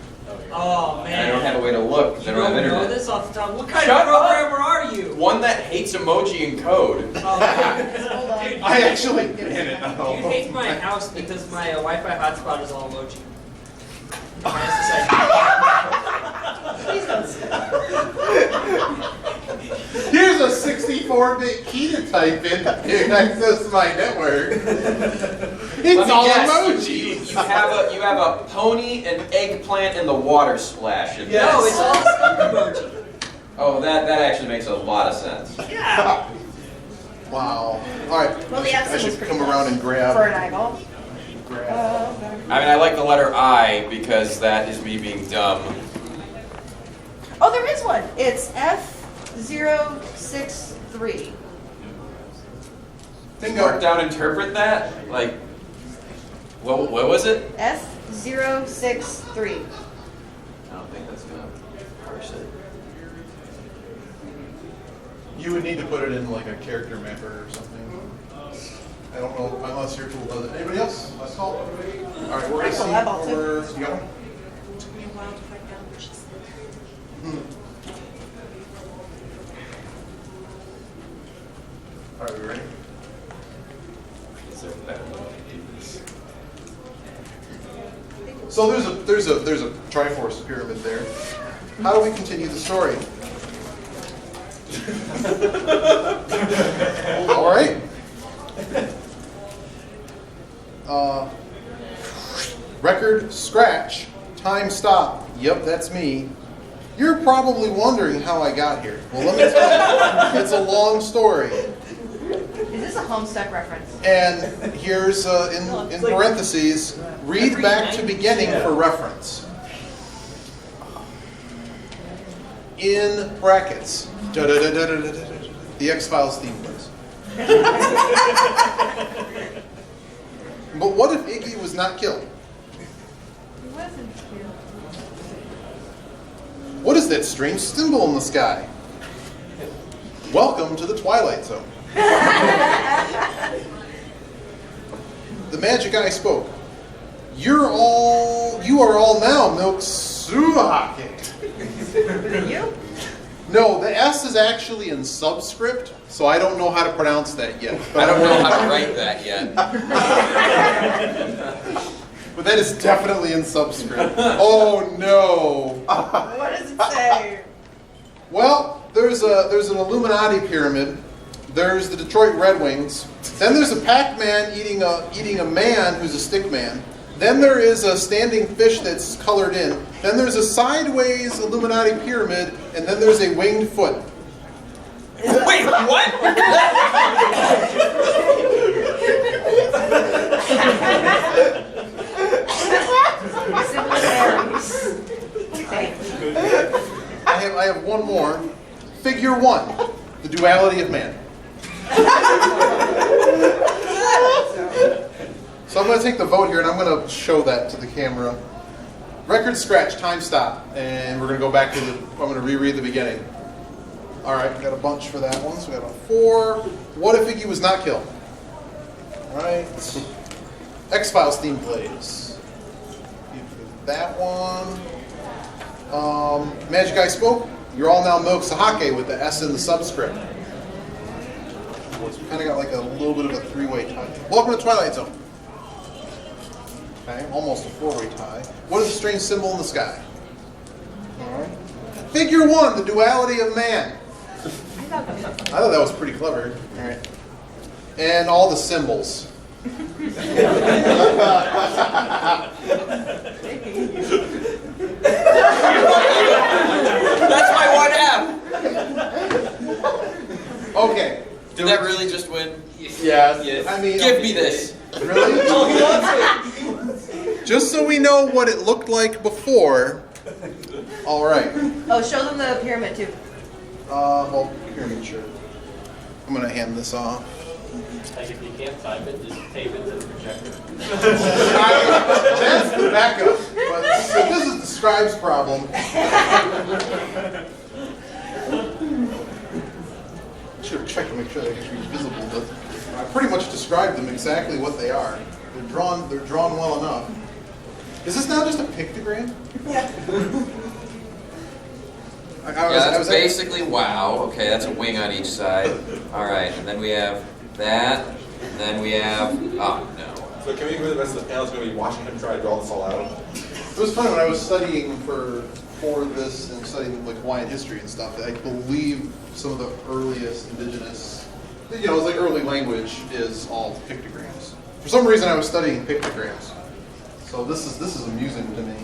Oh, And I don't man. have a way to look because I You don't have don't know internet. this off the top. What kind Shut of programmer are you? One that hates emoji in code. Hold on. I actually You hate my house because my Wi-Fi hotspot is all emoji. Please don't stop. Here's a 64-bit key to type in to access my network. Let It's me all guess. emojis. You have a pony, an eggplant, and the water splash in No, this. it's all skunk emoji. Oh, that actually makes a lot of sense. Yeah. Wow. All right. Well, the I accent was should pretty come close around and grab. for an eyeball. I mean, I like the letter I because that is me being dumb. Oh, there is one. It's F063. Bingo. Mark down, interpret that? Like, what was it? F063. I don't think that's gonna parse it. You would need to put it in like a character mapper or something. I don't know unless your tool does it. Anybody else? Last call. All right, we're gonna see. Eyeball, eyeball, too. You got one? Took me a while to find out what she said. All right, we ready? Is there a better way to do this? So there's a Triforce pyramid there. How do we continue the story? All right. Record scratch. Time stop. Yep, that's me. You're probably wondering how I got here. Well, let me tell you. It's a long story. Is this a Homestuck reference? And here's, in parentheses, read back to beginning for reference. In brackets. The X-Files theme, please. But what if Iggy was not killed? He wasn't here. What is that strange symbol in the sky? Welcome to the Twilight Zone. The magic eye spoke. You are all now Milk Suhake. You? No, the S is actually in subscript, so I don't know how to pronounce that yet. I don't know how to write that yet. But that is definitely in subscript. Oh no. What does it say? Well, there's an Illuminati pyramid. There's the Detroit Red Wings. Then there's a Pac-Man eating a man who's a stick man. Then there is a standing fish that's colored in. Then there's a sideways Illuminati pyramid, and then there's a winged foot. Wait, what? I have one more. Figure 1, the duality of man. So I'm going to take the vote here, and I'm going to show that to the camera. Record scratch, time stop, and we're going to go back to I'm going to reread the beginning. All right, we got a bunch for that one. So we got a 4. What if Iggy was not killed? All right. X-Files theme plays. That one. Magic Eye spoke. You're all now Milk Sahake with the S in the subscript. Kind of got like a little bit of a 3-way tie. Welcome to Twilight Zone. Okay, almost a 4-way tie. What is the strange symbol in the sky? All right. Figure 1, the duality of man. I thought that was pretty clever. All right. And all the symbols. That's my 1F. Okay. Did that really just win? Yes. I mean, Give me this. Really? Oh, he wants it! Just so we know what it looked like before. All right. Oh, show them the pyramid too. Well, pyramid, sure. I'm gonna hand this off. Like if you can't type it, just tape it to the projector. That's the backup. But so this is the scribe's problem. Should have checked to make sure they're actually visible, but I pretty much described them exactly what they are. They're drawn well enough. Is this now just a pictogram? Yeah. That's basically wow. Okay, that's a wing on each side. All right, and then we have that. And then we have oh no. So can we go to the rest of the panel? Is going to be watching him try to draw this all out? It was funny when I was studying for this and studying like Hawaiian history and stuff. I believe some of the earliest indigenous, it was like early language is all pictograms. For some reason, I was studying pictograms. So this is amusing to me.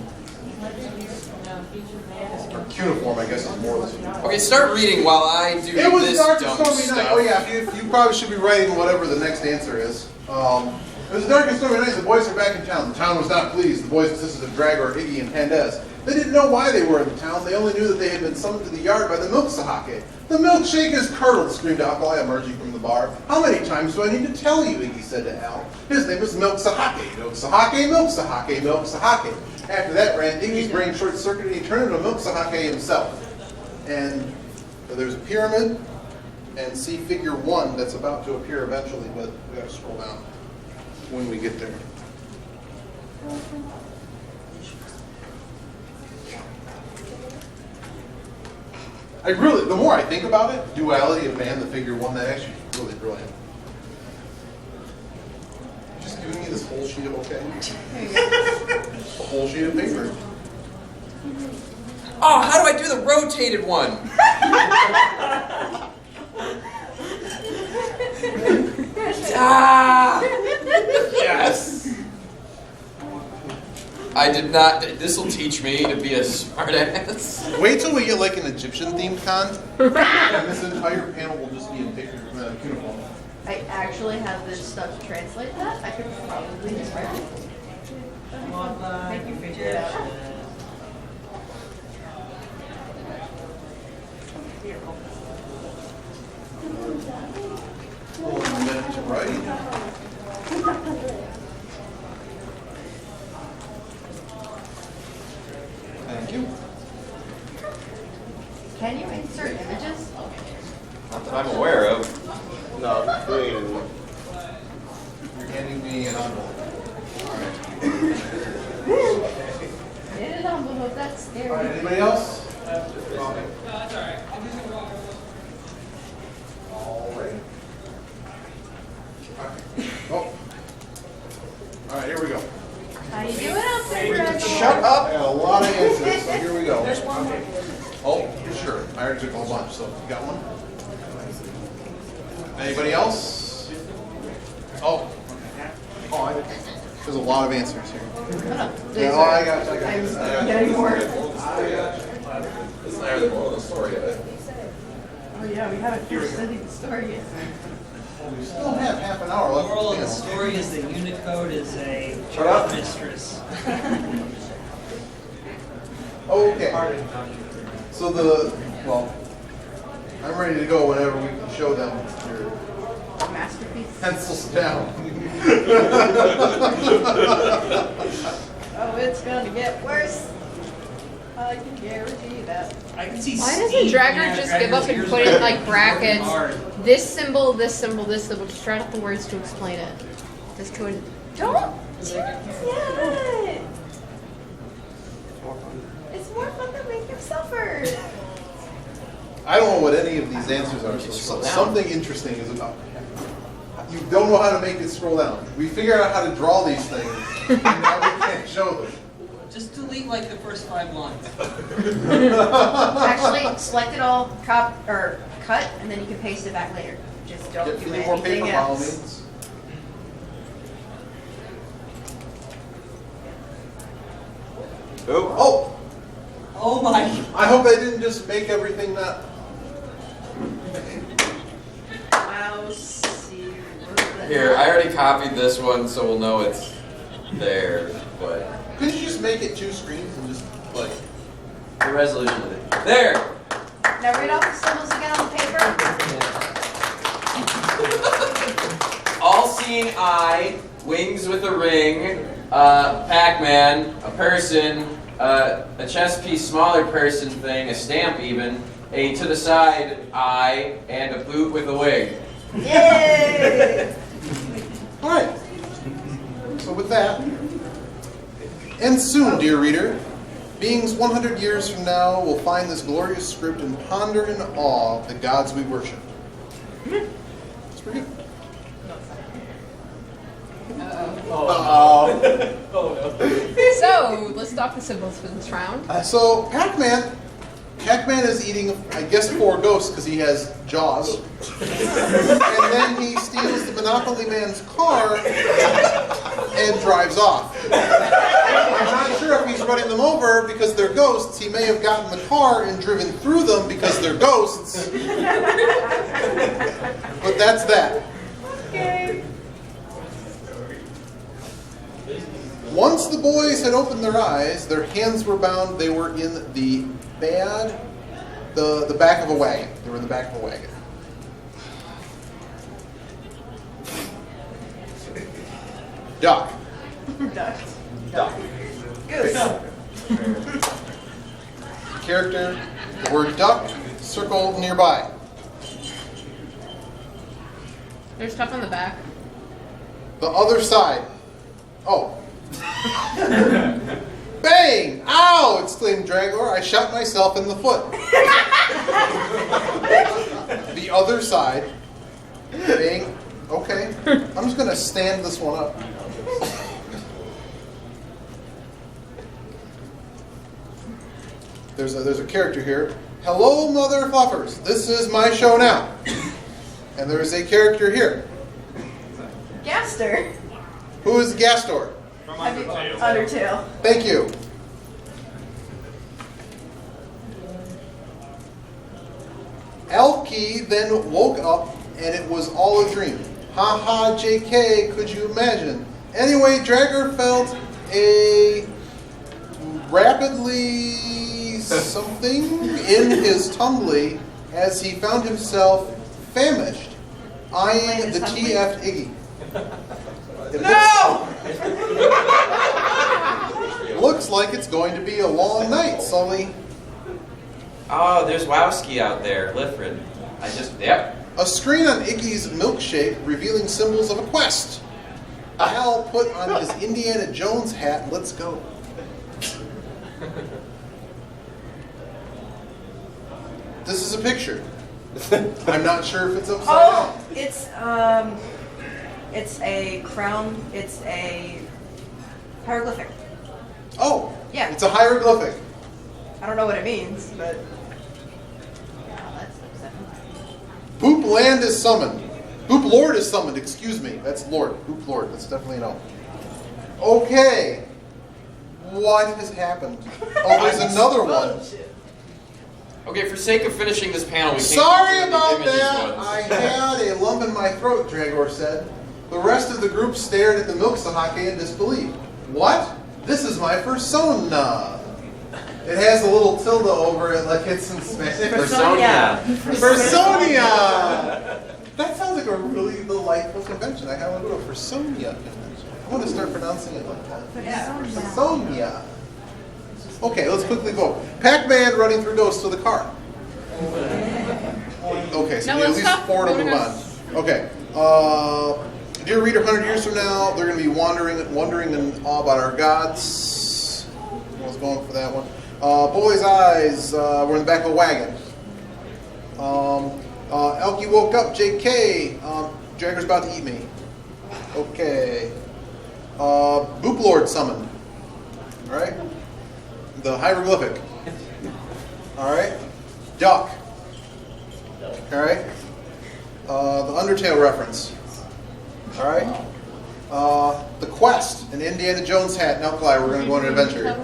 Or cuneiform, I guess, is more than. Okay, start reading while I do It was this dark and dumb stormy stuff. night. Oh yeah, you probably should be writing whatever the next answer is. It was a dark and stormy night. The boys were back in town. The town was not pleased. The boys insisted of Dragor, Iggy, and Pandez. They didn't know why they were in the town. They only knew that they had been summoned to the yard by the milk sahake. The milkshake is curdled, screamed Alkali, emerging from the bar. How many times do I need to tell you, Iggy said to Al. His name is Milk Sahake. Milk Sahake, Milk Sahake, Milk Sahake. After that ran, Iggy's brain short-circuited and he turned into Milk Sahake himself. And there's a pyramid, and see figure 1 that's about to appear eventually, but we gotta scroll down when we get there. The more I think about it, duality of man, the figure 1, that actually is really brilliant. Just giving me this whole sheet of okay? A whole sheet of paper. Oh, how do I do the rotated one? Ah! Yes! I did not. This will teach me to be a smartass. Wait till we get like an Egyptian themed con, and this entire panel will just be in pictures of cuneiform. I actually have this stuff to translate that. I could probably describe it. Thank you, figure it out. That's right. Thank you. Can you insert images? Not that I'm aware of. No, doing it anymore. You're handing me an envelope. In an envelope, that's All scary. right, anybody else? All right. Oh. All right, here we go. How you doing out there, Brad? Shut up! I got a lot of answers, so here we go. Oh, sure. I already took a whole bunch, so you got one? Anybody else? Oh. There's a lot of answers here. Yeah, oh, I got you. I'm getting more. It's not the moral of the story of it. Oh yeah, we haven't finished sending the story yet. We still have half an hour left. Moral of the of story is that Unicode is a Shut up. mistress. Okay. So I'm ready to go whenever we can show them your Masterpiece. pencils down. Oh, it's gonna get worse. I can guarantee that. I can see. Why doesn't Steve Dragger coming out of just give up Dragger's and ears put like in like working brackets, hard. this symbol, this symbol, this symbol, just write out the words to explain it. Just to Don't do that. It's more fun to make him suffer. I don't know what any of these answers are, so something interesting is about. You don't know how to make it scroll down. We figured out how to draw these things, and now we can't show them. Just delete like the first 5 lines. Actually, select it all, cut, and then you can paste it back later. Just don't Get do me more paper, anything by all else. means. Oh! Oh my. I hope I didn't just make everything not. Wow, Here, I already copied this one, so we'll know it's there. But Couldn't you just make it 2 screens and just like? the resolution of it. There. Now read off the symbols again on the paper. All-seeing eye, wings with a ring, Pac-Man, a person, a chess piece, smaller person thing, a stamp even, a to the side eye, and a boot with a wing. Yay! All right. So with that, and soon, dear reader, beings 100 years from now will find this glorious script and ponder in awe the gods we worship. It's pretty good. Uh-oh. So, list off the symbols for this round. So Pac-Man is eating, I guess, 4 ghosts because he has jaws. And then he steals the Monopoly Man's car and drives off. I'm not sure if he's running them over because they're ghosts. He may have gotten the car and driven through them because they're ghosts. But that's that. Okay. Once the boys had opened their eyes, their hands were bound. They were in the back of a wagon. They were in the back of a wagon. Duck. Duck. Duck. Goose. Character, the word duck, circle nearby. There's stuff on the back. The other side. Oh. Bang! Ow! Exclaimed Dragor. I shot myself in the foot. The other side. Bang. Okay. I'm just going to stand this one up. There's a character here. Hello, mother fluffers. This is my show now. And there is a character here. Gaster. Who is Gastor? From Undertale. Thank you. Elkie then woke up and it was all a dream. Ha ha, JK, could you imagine? Anyway, Dragger felt a rapidly something in his tumbly as he found himself famished, eyeing the TF Iggy. No! Looks like it's going to be a long night, Sully. Oh, there's Wowski out there, Clifford. Yep. A screen on Iggy's milkshake revealing symbols of a quest. Al put on his Indiana Jones hat and let's go. This is a picture. I'm not sure if it's upside down. It's a crown. It's a hieroglyphic. Oh, Yeah. it's a hieroglyphic. I don't know what it means, but Boop Land is summoned. Boop Lord is summoned, excuse me. That's Lord. Boop Lord, that's definitely no. Okay. What has happened? Oh, there's another one. Okay, for sake of finishing this panel, we can't Sorry do the about images that. ones. I had a lump in my throat, Dragor said. The rest of the group stared at the milk sahake in disbelief. What? This is my persona. It has a little tilde over it like it's in Spanish. Personia. Personia! That sounds like a really delightful convention. I want to go to a Personia convention. I want to start pronouncing it like that. Personia. Okay, let's quickly vote. Pac-Man running through ghosts to the car. Okay, so No, we at let's least stop 4 to voting move on- on. Okay. Dear reader, 100 years from now, they're going to be wondering in awe about our gods. I was going for that one. Boy's eyes were in the back of a wagon. Elkie woke up. JK. Jagger's about to eat me. Okay. Boop Lord summoned. All right. The hieroglyphic. All right. Duck. All right. The Undertale reference. All right. The quest, an Indiana Jones hat, and Elklie. We're going to go on an adventure.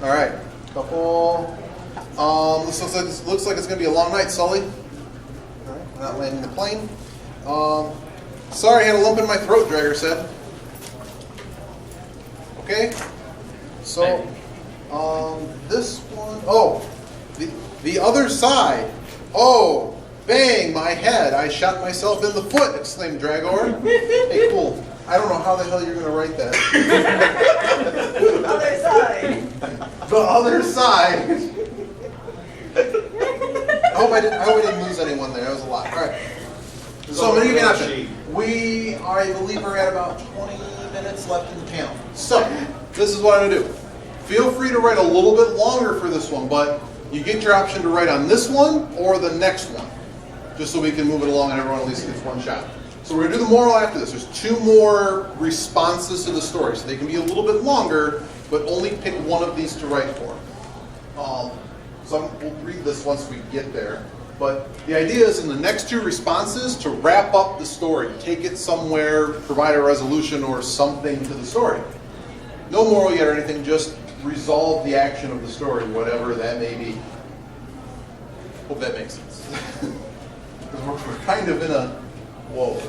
All right. Couple. This looks like it's going to be a long night, Sully. All right. We're not landing the plane. Sorry, I had a lump in my throat, Dragger said. Okay. So, this one, the other side. Oh, bang, my head. I shot myself in the foot, exclaimed Dragor. Hey, cool. I don't know how the hell you're going to write that. Other side. The other side. I hope I didn't lose anyone there. That was a lot. All right. So I'm going to give you an option. We, I believe, are at about 20 minutes left in the panel. So this is what I'm going to do. Feel free to write a little bit longer for this one, but you get your option to write on this one or the next one, just so we can move it along and everyone at least gets one shot. So we're going to do the moral after this. There's 2 more responses to the story, so they can be a little bit longer, but only pick one of these to write for. We'll read this once we get there. But the idea is in the next 2 responses to wrap up the story, take it somewhere, provide a resolution or something to the story. No moral yet or anything, just resolve the action of the story, whatever that may be. Hope that makes sense. Because we're kind of in a, whoa.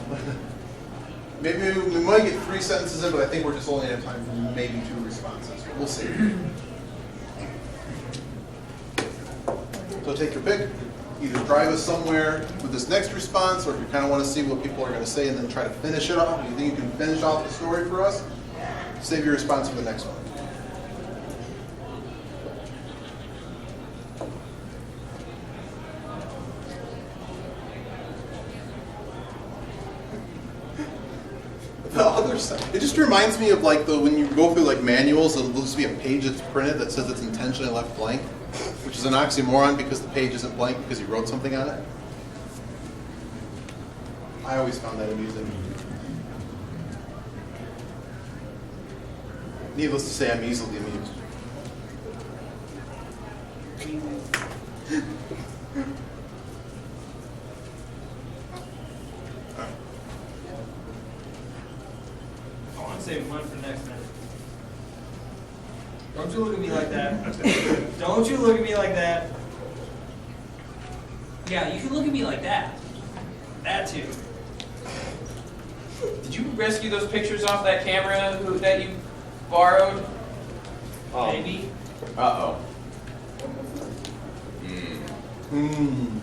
Maybe we might get 3 sentences in, but I think we're just only going to have time for maybe 2 responses. We'll see. So take your pick. Either drive us somewhere with this next response, or if you kind of want to see what people are going to say and then try to finish it off. If you think you can finish off the story for us, save your response for the next one. The other side. It just reminds me of like when you go through like manuals, there'll just be a page that's printed that says it's intentionally left blank, which is an oxymoron because the page isn't blank because you wrote something on it. I always found that amusing. Needless to say, I'm easily amused. Save mine for next time. Don't you look at me like that. Don't you look at me like that. Yeah, you can look at me like that. That too. Did you rescue those pictures off that camera that you borrowed? Maybe. Uh-oh. I'm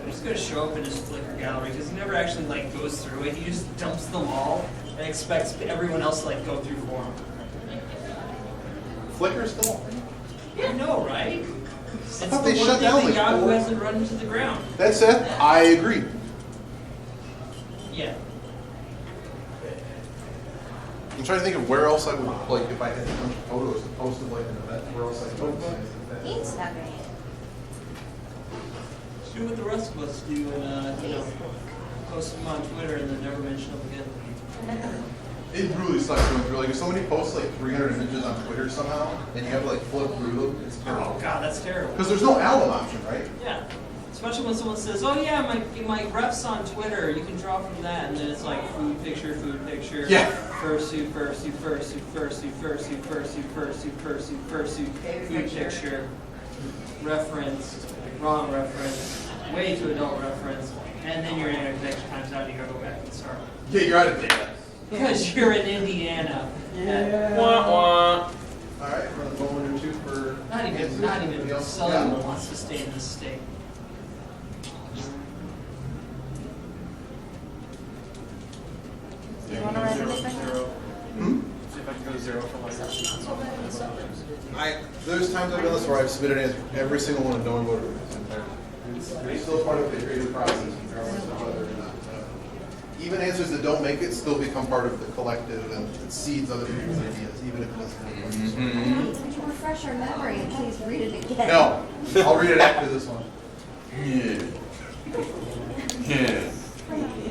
just gonna show up in his Flickr gallery because he never actually like goes through it. He just dumps them all and expects everyone else to like go through for him. Flickr's still? Yeah, I know, right? It's thought the they one shut thing down that like Yahoo 4. hasn't run into the ground. That's it. I agree. Yeah. I'm trying to think of where else I would, like, if I had a bunch of photos to post it like an event, where else I could post it. Instagram. Just do what the rest of us do and, post them on Twitter and then never mention them again. It really sucks going through. Like, if somebody posts like 300 images on Twitter somehow, and you have to like flip through them, it's terrible. Oh god, that's terrible. Because there's no album option, right? Yeah. Especially when someone says, oh yeah, my ref's on Twitter, you can draw from that, and then it's like food picture, Yeah. fursuit, food picture, reference, wrong reference, way too adult reference, and then your internet connection times out and you gotta go back and start. Yeah, you're out of data. Because you're in Indiana. Wah, wah. Alright, for a moment or two for... Not even someone wants to stay in this state. Do you want to write anything? See if I can go to 0 for like There's times I've done this where I've submitted every single one and no one voted for it. It's still part of the creative process, regardless of whether or not. Even answers that don't make it still become part of the collective and it seeds other people's ideas, even if it doesn't make it. Would you refresh our memory and please read it again? No, I'll read it after this one. Yeah.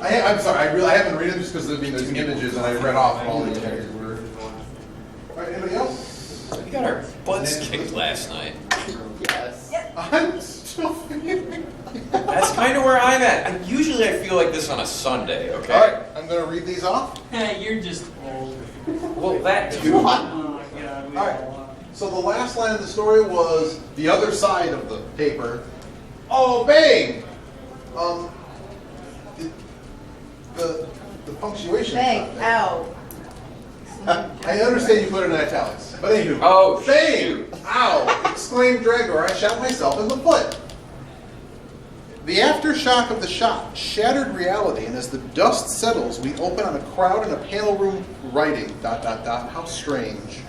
I'm sorry, I haven't read it just because there's images and I read off all the images. Alright, anybody else? We got our butts kicked last night. Yes. I'm still That's kind of where I'm at. And usually I feel like this on a Sunday, okay? Alright, I'm going to read these off. You're just old. Well, that too. Oh my god, we Alright. all are. So the last line of the story was the other side of the paper. Oh, bang! the punctuation. Bang, ow. I understand you put it in italics, but anywho. Oh, bang! shoot. Ow! Exclaimed Dragor. I shot myself in the foot. The aftershock of the shot shattered reality, and as the dust settles, we open on a crowd in a panel room writing, ... How strange.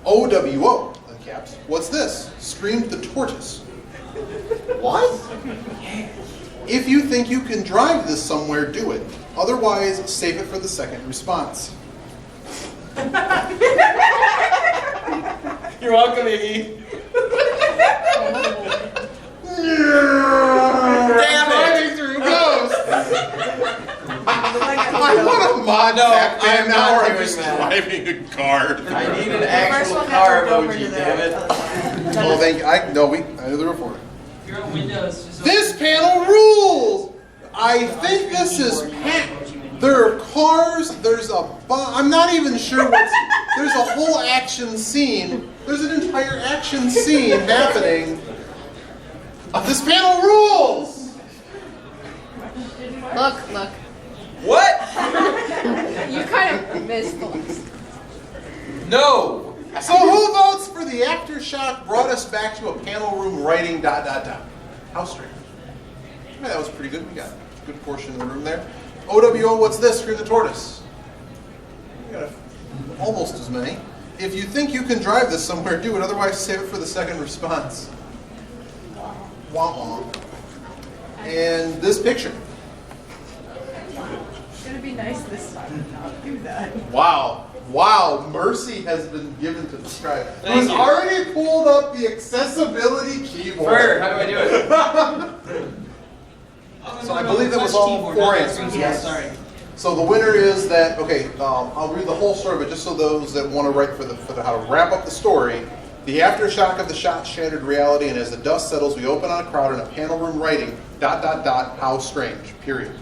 OWO, in caps. What's this? Screamed the tortoise. What? If you think you can drive this somewhere, do it. Otherwise, save it for the second response. You're welcome, Iggy. Damn it! Through ghosts. I want a mod pack I'm man now, not or I'm doing just that. driving a car. I need an First actual one car got over to emoji, the damn it. other side. Oh, thank you. I knew the report. If you're on Windows, just This panel rules. I think this is there are cars. There's a I'm not even sure what's. There's a whole action scene. There's an entire action scene happening. This panel rules. Look. What? You kind of missed the list. No. So who votes for the aftershock brought us back to a panel room writing ... How strange. Yeah, that was pretty good. We got a good portion of the room there. OWO, what's this? Scream the tortoise. We got almost as many. If you think you can drive this somewhere, do it. Otherwise, save it for the second response. Wah-wah. And this picture. It's gonna be nice this time to not do that. Wow, mercy has been given to the scribe. Thank Who's you. already pulled up the accessibility keyboard. Fur, how do I do it? So I believe that was all four answers. Yes. Sorry. So the winner is that, okay, I'll read the whole story, but just so those that want to write for the how to wrap up the story, the aftershock of the shot shattered reality, and as the dust settles, we open on a crowd in a panel room writing, ... How strange, period.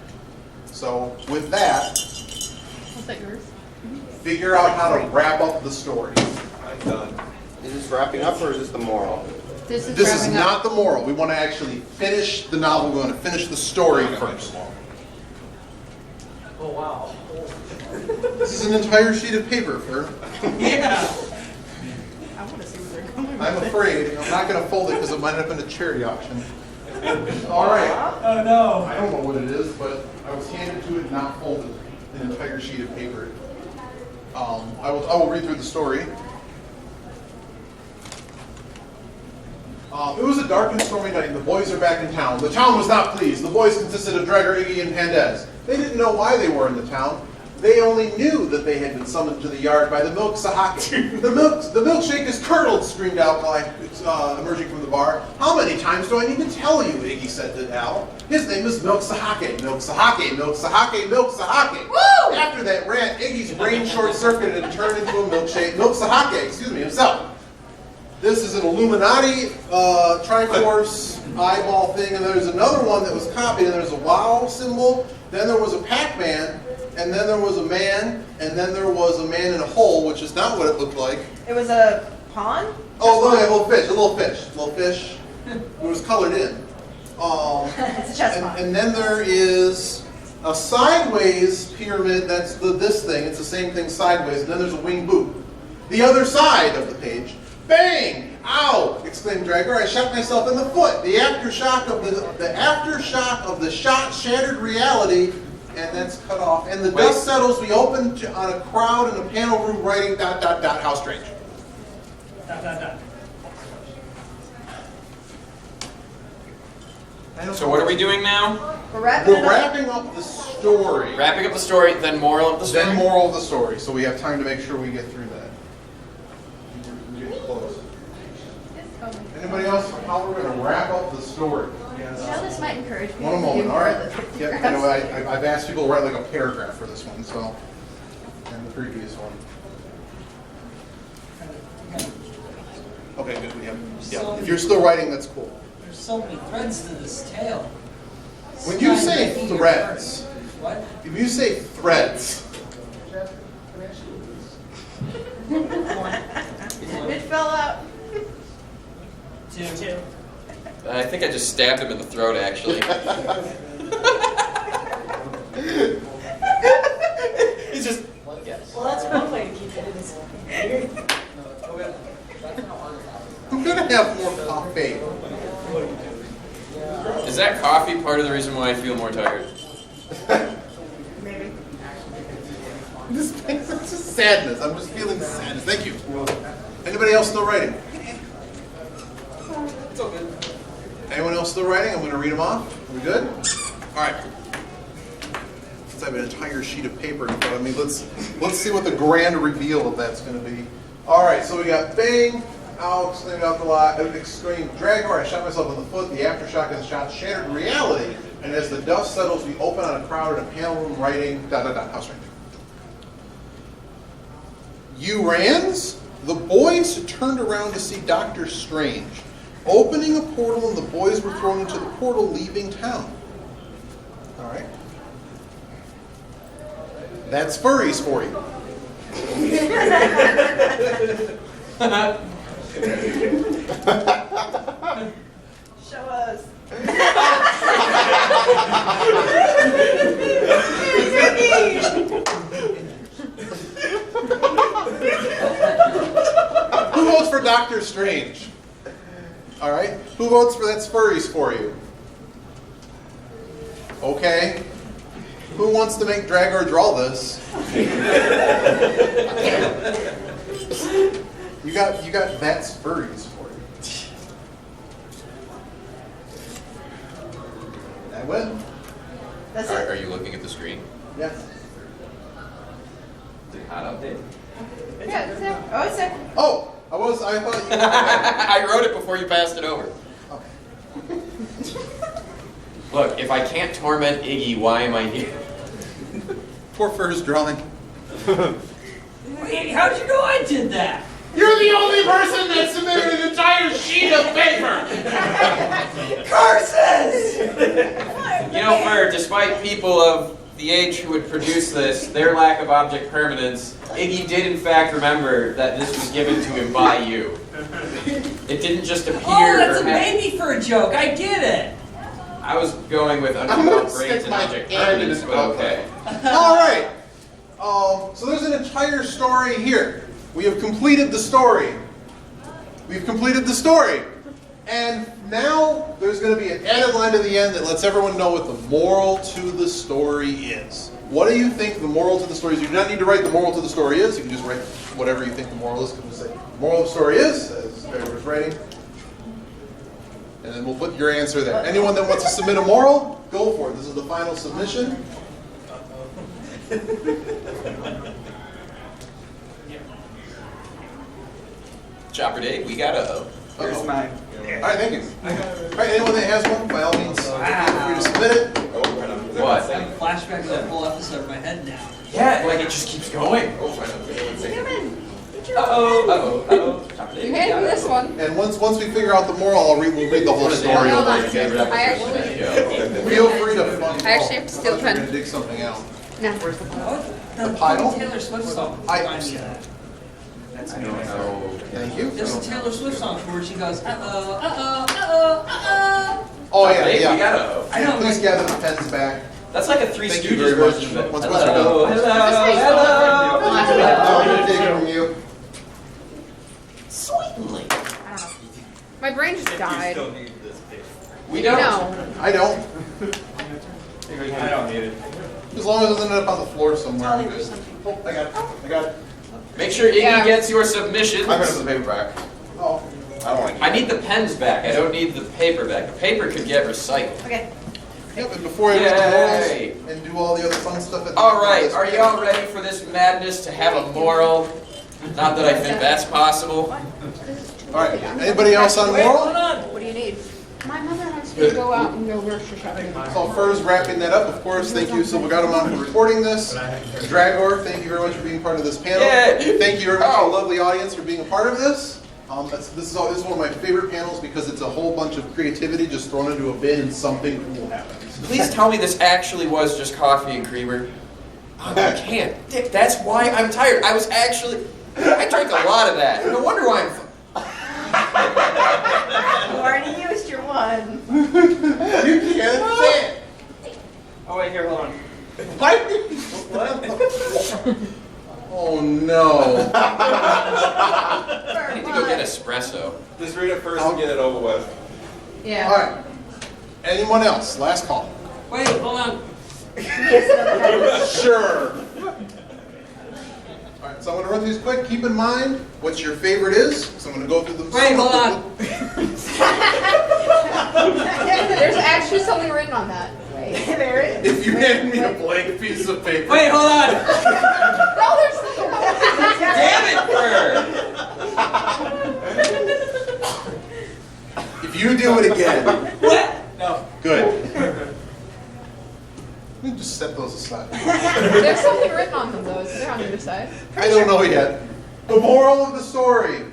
So with that, Was that yours? figure out how to wrap up the story. I'm done. Is this wrapping up or is this the moral? This is This is wrapping up. not the moral. We want to actually finish the novel. We want to finish the story first. Oh, wow. This is an entire sheet of paper, Fur. Yeah. I want to see where they're going. I'm afraid I'm not going to fold it because it might end up in a charity auction. All right. Oh, no. I don't know what it is, but I was handed to it not folded, an entire sheet of paper. I will read through the story. It was a dark and stormy night, and the boys are back in town. The town was not pleased. The boys consisted of Drager, Iggy, and Pandez. They didn't know why they were in the town. They only knew that they had been summoned to the yard by the milk sahake. The milkshake is curdled, screamed out while emerging from the bar. How many times do I need to tell you, Iggy said to Al. His name is Milk Sahake. Milk Sahake, Milk Sahake, Milk Sahake. Woo! After that rant, Iggy's brain short-circuited and turned into a milkshake. Milk Sahake, himself. This is an Illuminati Triforce eyeball thing, and there's another one that was copied, and there's a WoW symbol, then there was a Pac-Man, and then there was a man, and then there was a man in a hole, which is not what it looked like. It was a pond? Oh, look, a little fish. It was colored in. It's a chess pond. And then there is a sideways pyramid, that's this thing, it's the same thing sideways, and then there's a winged boot. The other side of the page, bang! Ow! Exclaimed Drager. I shot myself in the foot. The aftershock of the shot shattered reality, and that's cut off. And the dust settles. We open on a crowd in a panel room writing ... How strange. ... So what are we doing now? We're wrapping We're it up. wrapping up the story. Wrapping up the story, then moral of the story? Then moral of the story. So we have time to make sure we get through that. We're getting close. Anybody else on how we're going to wrap up the story? You know, this might encourage me One to do moment, all more right. of the Yeah, you know, I've asked people to write like a paragraph for this one, so, and the previous one. Okay, good. Yeah. If you're still writing, that's cool. There's so many threads to this tale. When you say threads, What? if you say threads, It fell out. Two. I think I just stabbed him in the throat, actually. part of the reason why I feel more tired. Maybe. This makes it's just sadness. I'm just feeling sadness. Thank you. Anybody else still writing? It's all good. Anyone else still writing? I'm going to read them off. Are we good? All right. Since I have an entire sheet of paper in front of me, let's see what the grand reveal of that's going to be. All right. So we got bang, out, slammed out the lot, extreme, drag car. I shot myself in the foot. The aftershock of the shot shattered reality. And as the dust settles, we open on a crowd in a panel room writing. ... House range. You Rans? The boys turned around to see Doctor Strange. Opening a portal and the boys were thrown into the portal leaving town. Alright. That's furries for you. Show us. Who votes for Doctor Strange? Alright. Who votes for That's Furries for you? Okay. Who wants to make Dragor draw this? You got That's Furries for you. I win. That's Are it. you looking at the screen? Yes. Is it hot out there? Yeah, it's there. Oh, it's there. Oh, I thought you. I wrote it before you passed it over. Okay. Look, if I can't torment Iggy, why am I here? Poor Fur's drawing. Wait, how'd you know I did that? You're the only person that submitted an entire sheet of paper! Curses! You know, Fur, despite people of the age who would produce this, their lack of object permanence, Iggy did in fact remember that this was given to him by you. It didn't just appear Oh, that's or a baby for a joke. I get it. I was going with I'm gonna undeveloped brains stick and my object hand in permanence, his but mouth. okay. Alright. So there's an entire story here. We have completed the story. We've completed the story. And now there's going to be an added line to the end that lets everyone know what the moral to the story is. What do you think the moral to the story is? You do not need to write the moral to the story is. You can just write whatever you think the moral is. You can just say, moral of the story is, as Barry was writing. And then we'll put your answer there. Anyone that wants to submit a moral, go for it. This is the final submission. Chopper Dave, we got a... Here's mine. All right, thank you. All right, anyone that has one, by all means, feel free to submit it. What? I'm having flashbacks of that whole episode in my head now. Yeah, like it just keeps going. Chopper Dave, You we handed got me a- this one. And once we figure out the moral, we'll read the whole story Hold over on. again. Favorite I episode. actually- There you go. Feel free to fun. I actually have to steal a We're pen. going to dig something out. No. The pile? Taylor Swift song. I- Remind me of that. That's I me. don't know. Thank you. There's a Taylor Swift song where she goes, uh-oh. Oh, Chopper yeah, Dave, we yeah. got a... I know, Please like, gather the pens back. That's like a Three Thank you Stooges very much. version of it. Once Hello, we're done. hello, I'm going to take it from you. Sweetly. I don't know. My brain just died. You still need this paper. We don't. No. I don't. I don't need it. As long as it doesn't end up on the floor somewhere. I'm good. Oh, I got it. I got it. Make sure Iggy Yeah. gets your submissions. I'm going to put the paper back. Oh. I don't like it. I need the pens back. I don't need the paper back. The paper could get recycled. Okay. Yep, and before I read the Yay. morals and do all the other fun stuff at the All end of right, this- are you all ready for this madness to have a moral? Not that I think that's possible. All right, anybody else on Wait, moral? hold on. What do you need? My mother wants me to go out and go grocery shopping. So first, wrapping that up, of course, thank you, Silvergatamon, for recording this. Dragor, thank you very much for being part of this panel. Yeah. Thank you very much, Oh. our lovely audience, for being a part of this. This is one of my favorite panels because it's a whole bunch of creativity just thrown into a bin and something cool happens. Please tell me this actually was just coffee and creamer. Oh, I can't. Dick, that's why I'm tired. I drank a lot of that. No wonder why You already used your one. You can't say it. Oh, wait, here, hold on. What? Oh no. I need to go get espresso. Just read it first and get it over with. Yeah. All right. Anyone else? Last call. Wait, hold on. Sure. All right, so I'm going to run through these quick. Keep in mind what your favorite is. So I'm going to go through them. Wait, hold on. There's actually something written on that. There it is. If you hand me a blank piece of paper. Wait, hold on. No, there's Damn it, If you do it again. What? No. Good. Let me just set those aside. there's something written on them though. So they're on the other side. I don't know yet. The moral of the story.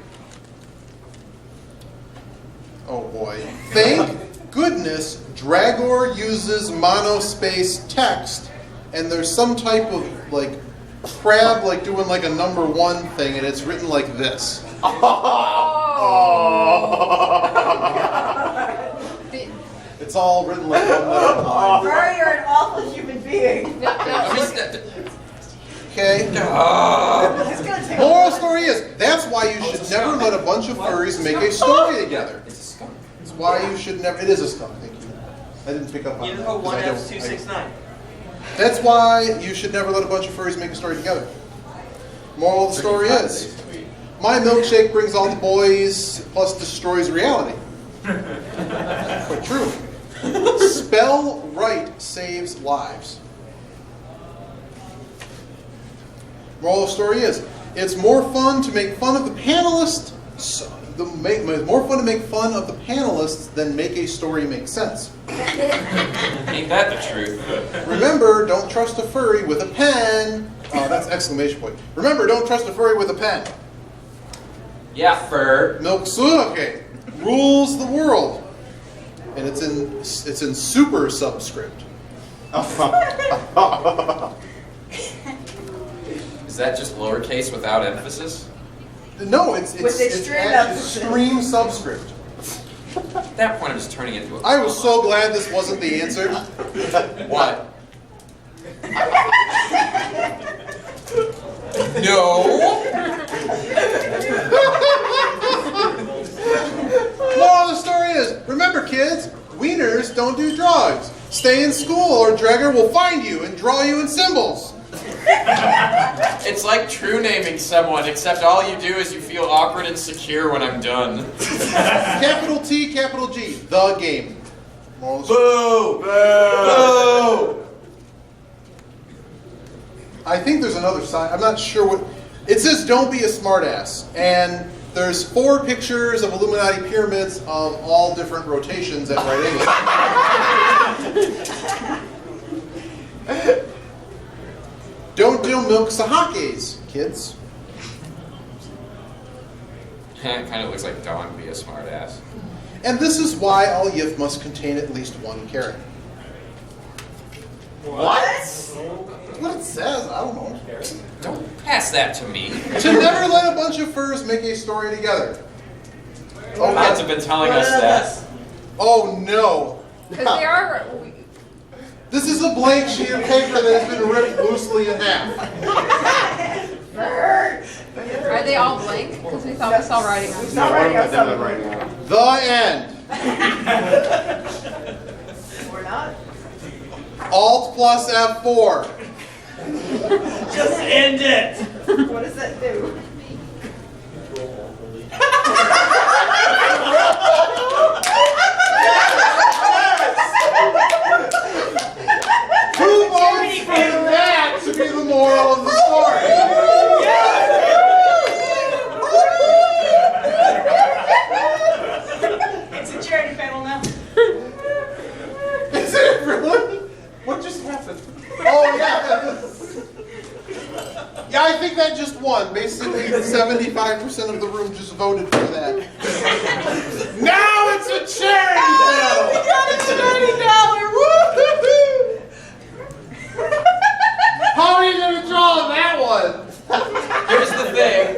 Oh boy. Thank goodness Dragor uses monospace text, and there's some type of like crab like doing like a number 1 thing, and it's written like this. It's all written like one letter line. Furry, you're an awful human being. Okay. It's gonna take Moral story is that's why you should never let a bunch of furries make a story together. It's a skunk. It's why you should never. It is a skunk. Thank you. I didn't pick up on that. 1F269. That's why you should never let a bunch of furries make a story together. Moral of the story is, my milkshake brings all the boys, plus destroys reality. But true. Spell right saves lives. Moral of the story is, it's more fun to make fun of the panelists. More fun to make fun of the panelists than make a story make sense. Ain't that the truth? Remember, don't trust a furry with a pen. Oh, that's exclamation point. Remember, don't trust a furry with a pen. Yeah, fur. Milksuke rules the world, and it's in super subscript. Is that just lowercase without emphasis? No, it's With extreme emphasis. extreme subscript. At that point, I'm just turning it into a I was so glad this wasn't the answer. What? No. Moral of the story is, remember kids, wieners don't do drugs. Stay in school or Dragger will find you and draw you in symbols. It's like true naming someone, except all you do is you feel awkward and secure when I'm done. Capital T, capital G, the game. Moral of the Boo! Boo! I think there's another side. I'm not sure what. It says don't be a smartass. And there's 4 pictures of Illuminati pyramids of all different rotations at right angles. Don't do milk sahakes, kids. It kind of looks like Dawn be a smartass. And this is why all yif must contain at least 1 carrot. What? What it says, I don't know. Don't pass that to me. To never let a bunch of furs make a story together. Oh, kids have been telling us that. Oh no. Because they are. This is a blank sheet of paper that has been ripped loosely in half. Are they all blank? Because we thought we saw writing on them. No, one of them is writing on it. The end. We're not. Alt plus F4. Just end it. What does that do? Who votes for that to be the moral of the story? It's a charity panel now. Is it really? What just happened? Oh yeah. Yeah, I think that just won. Basically, 75% of the room just voted for that. Now it's a charity battle. We got a $30. Woo-hoo-hoo! How are you gonna draw that one? Here's the thing.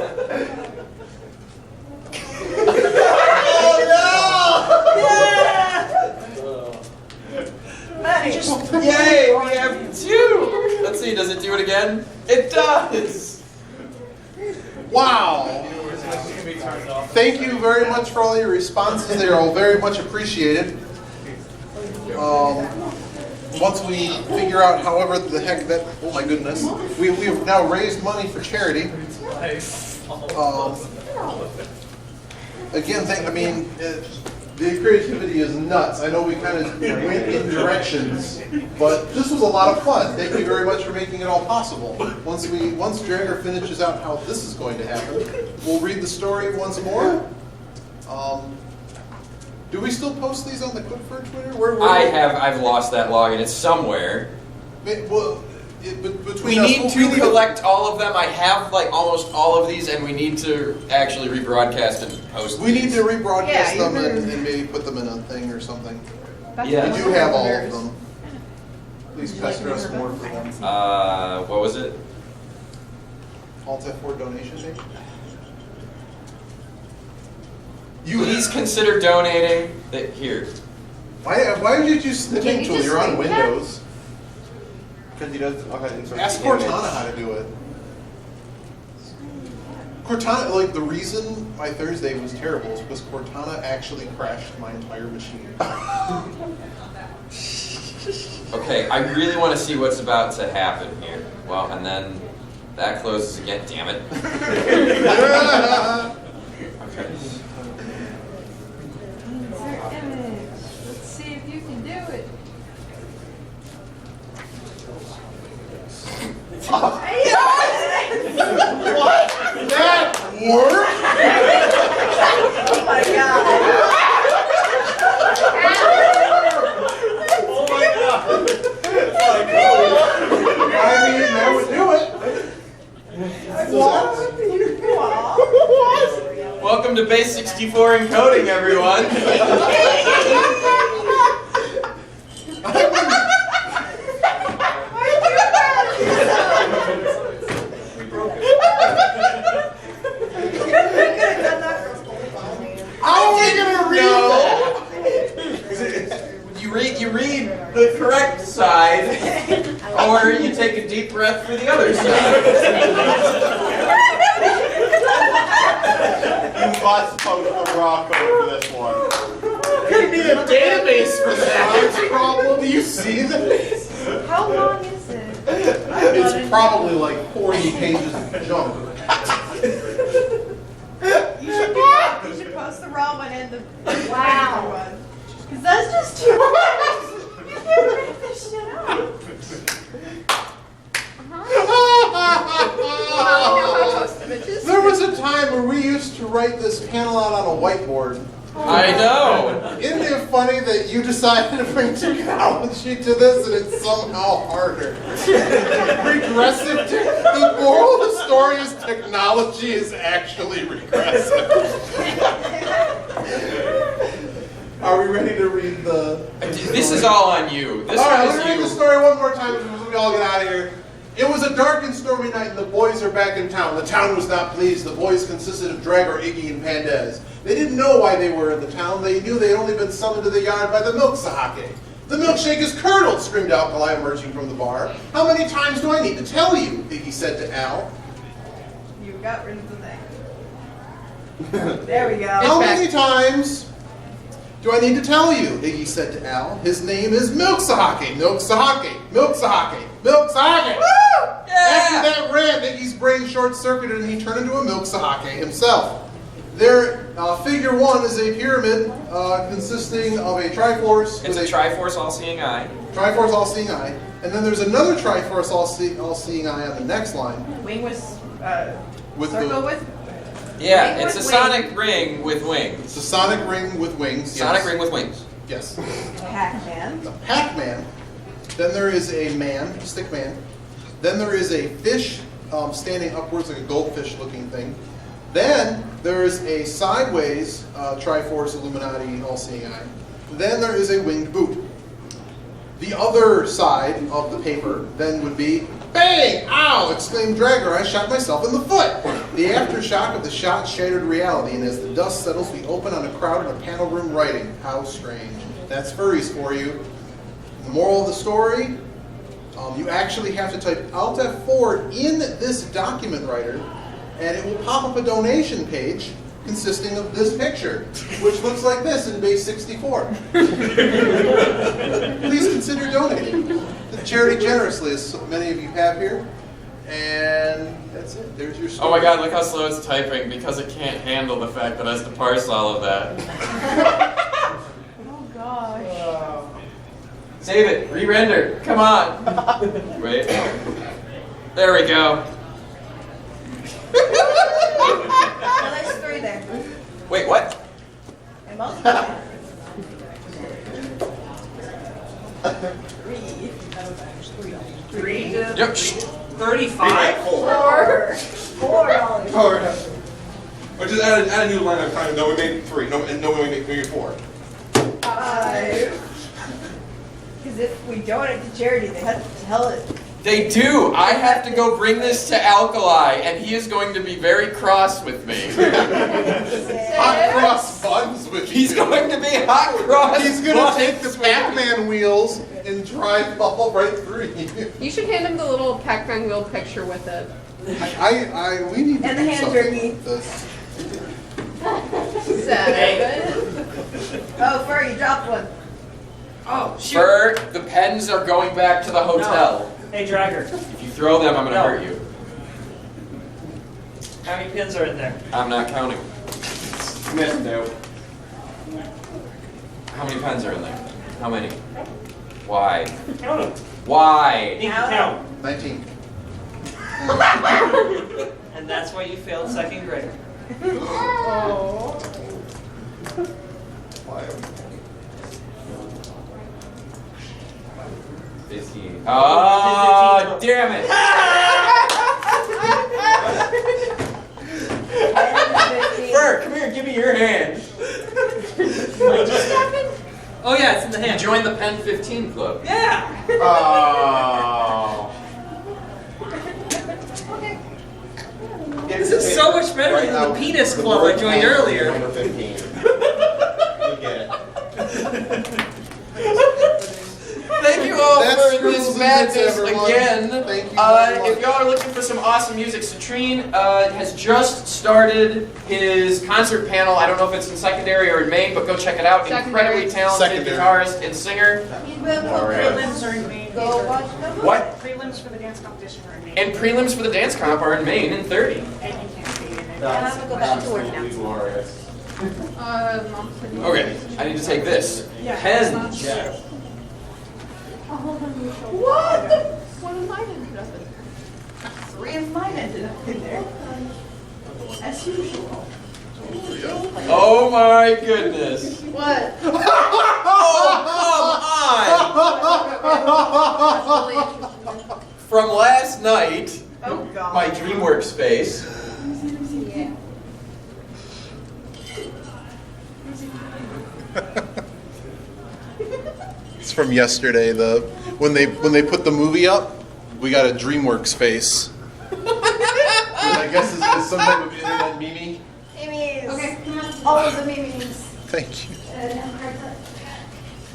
Nice. Yay, we have 2. Let's see, does it do it again? It does. Wow. Thank you very much for all your responses. They are all very much appreciated. once we figure out however the heck that, oh my goodness, we have now raised money for charity. Again, the creativity is nuts. I know we kind of went in directions, but this was a lot of fun. Thank you very much for making it all possible. Once Dragger finishes out how this is going to happen, we'll read the story once more. Do we still post these on the Clifford Twitter? I've lost that login. It's somewhere. Well, we need to collect all of them. I have like almost all of these, and we need to actually rebroadcast and post. We need to rebroadcast them better- and maybe put them in a thing or something. Yeah. We do have all of them. Please pester us more for them. What was it? Alt F4 donation page. Please consider donating. Here. Why did you choose Can snipping you tool? just You're on link that? Windows. Because he does all kinds of inserts Ask the image. Cortana how to do it. Cortana, like the reason my Thursday was terrible is because Cortana actually crashed my entire machine. Okay, I really want to see what's about to happen here. Well, and then that closes again. Damn it. Okay. Insert image. Let's see if you can do it. That worked? Oh my god. I mean, that would do it. Welcome to Base 64 encoding, everyone. How are we gonna read that? You read the correct side, or you take a deep breath for the other side. You must post a raw code for this one. You need a database for that. Problem? Do you see this? How long is it? It's probably like 40 pages of junk. You should post the raw one and the wow one. Because that's just too much. You can't make this shit up. There was a time where we used to write this panel out on a whiteboard. I know. Isn't it funny that you decided to bring technology to this and it's somehow harder? Regressive. The moral of the story is technology is actually regressive. Are we ready to read the... This is all on you. This All right, one let me read the is you. story one more time before we all get out of here. It was a dark and stormy night and the boys are back in town. The town was not pleased. The boys consisted of Dragger, Iggy, and Pandez. They didn't know why they were in the town. They knew they'd only been summoned to the yard by the milk sahake. The milkshake is curdled, screamed Alkali, emerging from the bar. How many times do I need to tell you? Iggy said to Al. You got rid of the thing. There we go. How many times do I need to tell you? Iggy said to Al. His name is Milk Sahake. Milk Sahake. Milk Sahake. Milk Sahake. Woo! After that rant, Iggy's brain short-circuited and he turned into a Milk Sahake himself. Their figure one is a pyramid consisting of a Triforce. It's a Triforce All-Seeing Eye. Triforce All-Seeing Eye. And then there's another Triforce All-Seeing Eye on the next line. Wing was With circle the- with. Yeah, Ring it's a with sonic ring with wings. It's a sonic ring with wings. Sonic yes. ring with wings. Yes. Pac-Man. The Pac-Man. Then there is a man, a stick man. Then there is a fish standing upwards like a goldfish-looking thing. Then there is a sideways Triforce Illuminati All-Seeing Eye. Then there is a winged boot. The other side of the paper then would be, bang! Ow! Exclaimed Dragger, I shot myself in the foot. The aftershock of the shot shattered reality, and as the dust settles, we open on a crowd in a panel room writing. How strange. That's furries for you. The moral of the story, you actually have to type Alt F4 in this document writer, and it will pop up a donation page, consisting of this picture, which looks like this in base 64. Please consider donating to the charity generously, as so many of you have here. And that's it. There's your story. Oh my god, look how slow it's typing because it can't handle the fact that it has to parse all of that. Oh gosh. Save it. Re-render. Come on. Wait. There we go. Well, there's 3 there. Wait, what? And multiply. 3. Yep. Shh. 35? 4. Or just add a new line of time. No, we made 3. No, and no, we made 4. 5. Because if we donate to charity, they have to tell it. They do. I have to go bring this to Alkali, and he is going to be very cross with me. Hot cross buns with He's you. going to be hot cross. He's gonna take the buns with me. Pac-Man wheels and drive all right through you. You should hand him the little Pac-Man wheel picture with it. We need to And the do hand something jerky. with this. 7. Oh, Furry, you dropped one. Oh, shoot. Bert, the pens are going back to the hotel. Hey, Dragger. If you throw them, I'm going to No. hurt you. How many pins are in there? I'm not counting. Missed two. How many pens are in there? How many? Why? Count them. Why? You can count. 19. And that's why you failed 2nd grade. Oh. 15. Oh, damn it! Bert, come here, give me your hand. What just happened? Oh yeah, it's in the You hand. joined the Pen 15 club. Yeah! Oh. This is so much better Right than now, the penis the club I word joined pen is earlier. Number 15. You get it. Thank you all That's for Scribbles this N madness Bits, everyone. again. Thank you very much. If y'all are looking for some awesome music, Citrine has just started his concert panel. I don't know if it's in secondary or in main, but go check it out. Secondary. Incredibly talented Secondary. guitarist and singer. Prelims are in Maine. Go watch them. What? Prelims for the dance competition are in Maine. And prelims for the dance comp are in Maine in 30. And you can't be in it. I'm gonna go back to work now. glorious. Mom said no. Okay, I need to take this. Yeah. Pens. I'll hold on to your shoulder. What? One of mine ended up in there. 3 of mine ended up in there. As usual. Oh my goodness. What? Oh, come on! From last night, Oh god. my DreamWorks space. Yeah. It's from yesterday. When they put the movie up, we got a DreamWorks face. Which I guess is some type of internet meme. Memes. Okay. All of the memes. Thank you.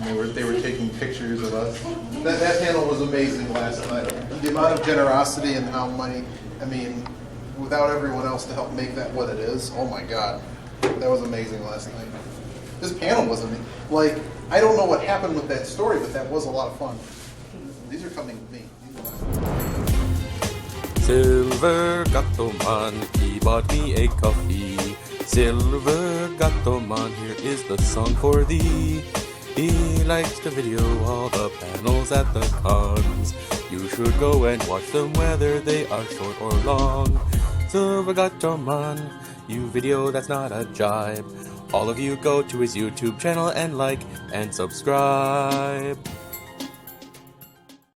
And they were taking pictures of us. That panel was amazing last night. The amount of generosity and how many, without everyone else to help make that what it is, oh my God. That was amazing last night. This panel was amazing. Like, I don't know what happened with that story, but that was a lot of fun. These are coming with me. Silver Gattoman, he bought me a coffee. Silver Gattoman, here is the song for thee. He likes to video all the panels at the cons. You should go and watch them whether they are short or long. Silver Gattoman, you video that's not a jibe. All of you go to his YouTube channel and like and subscribe.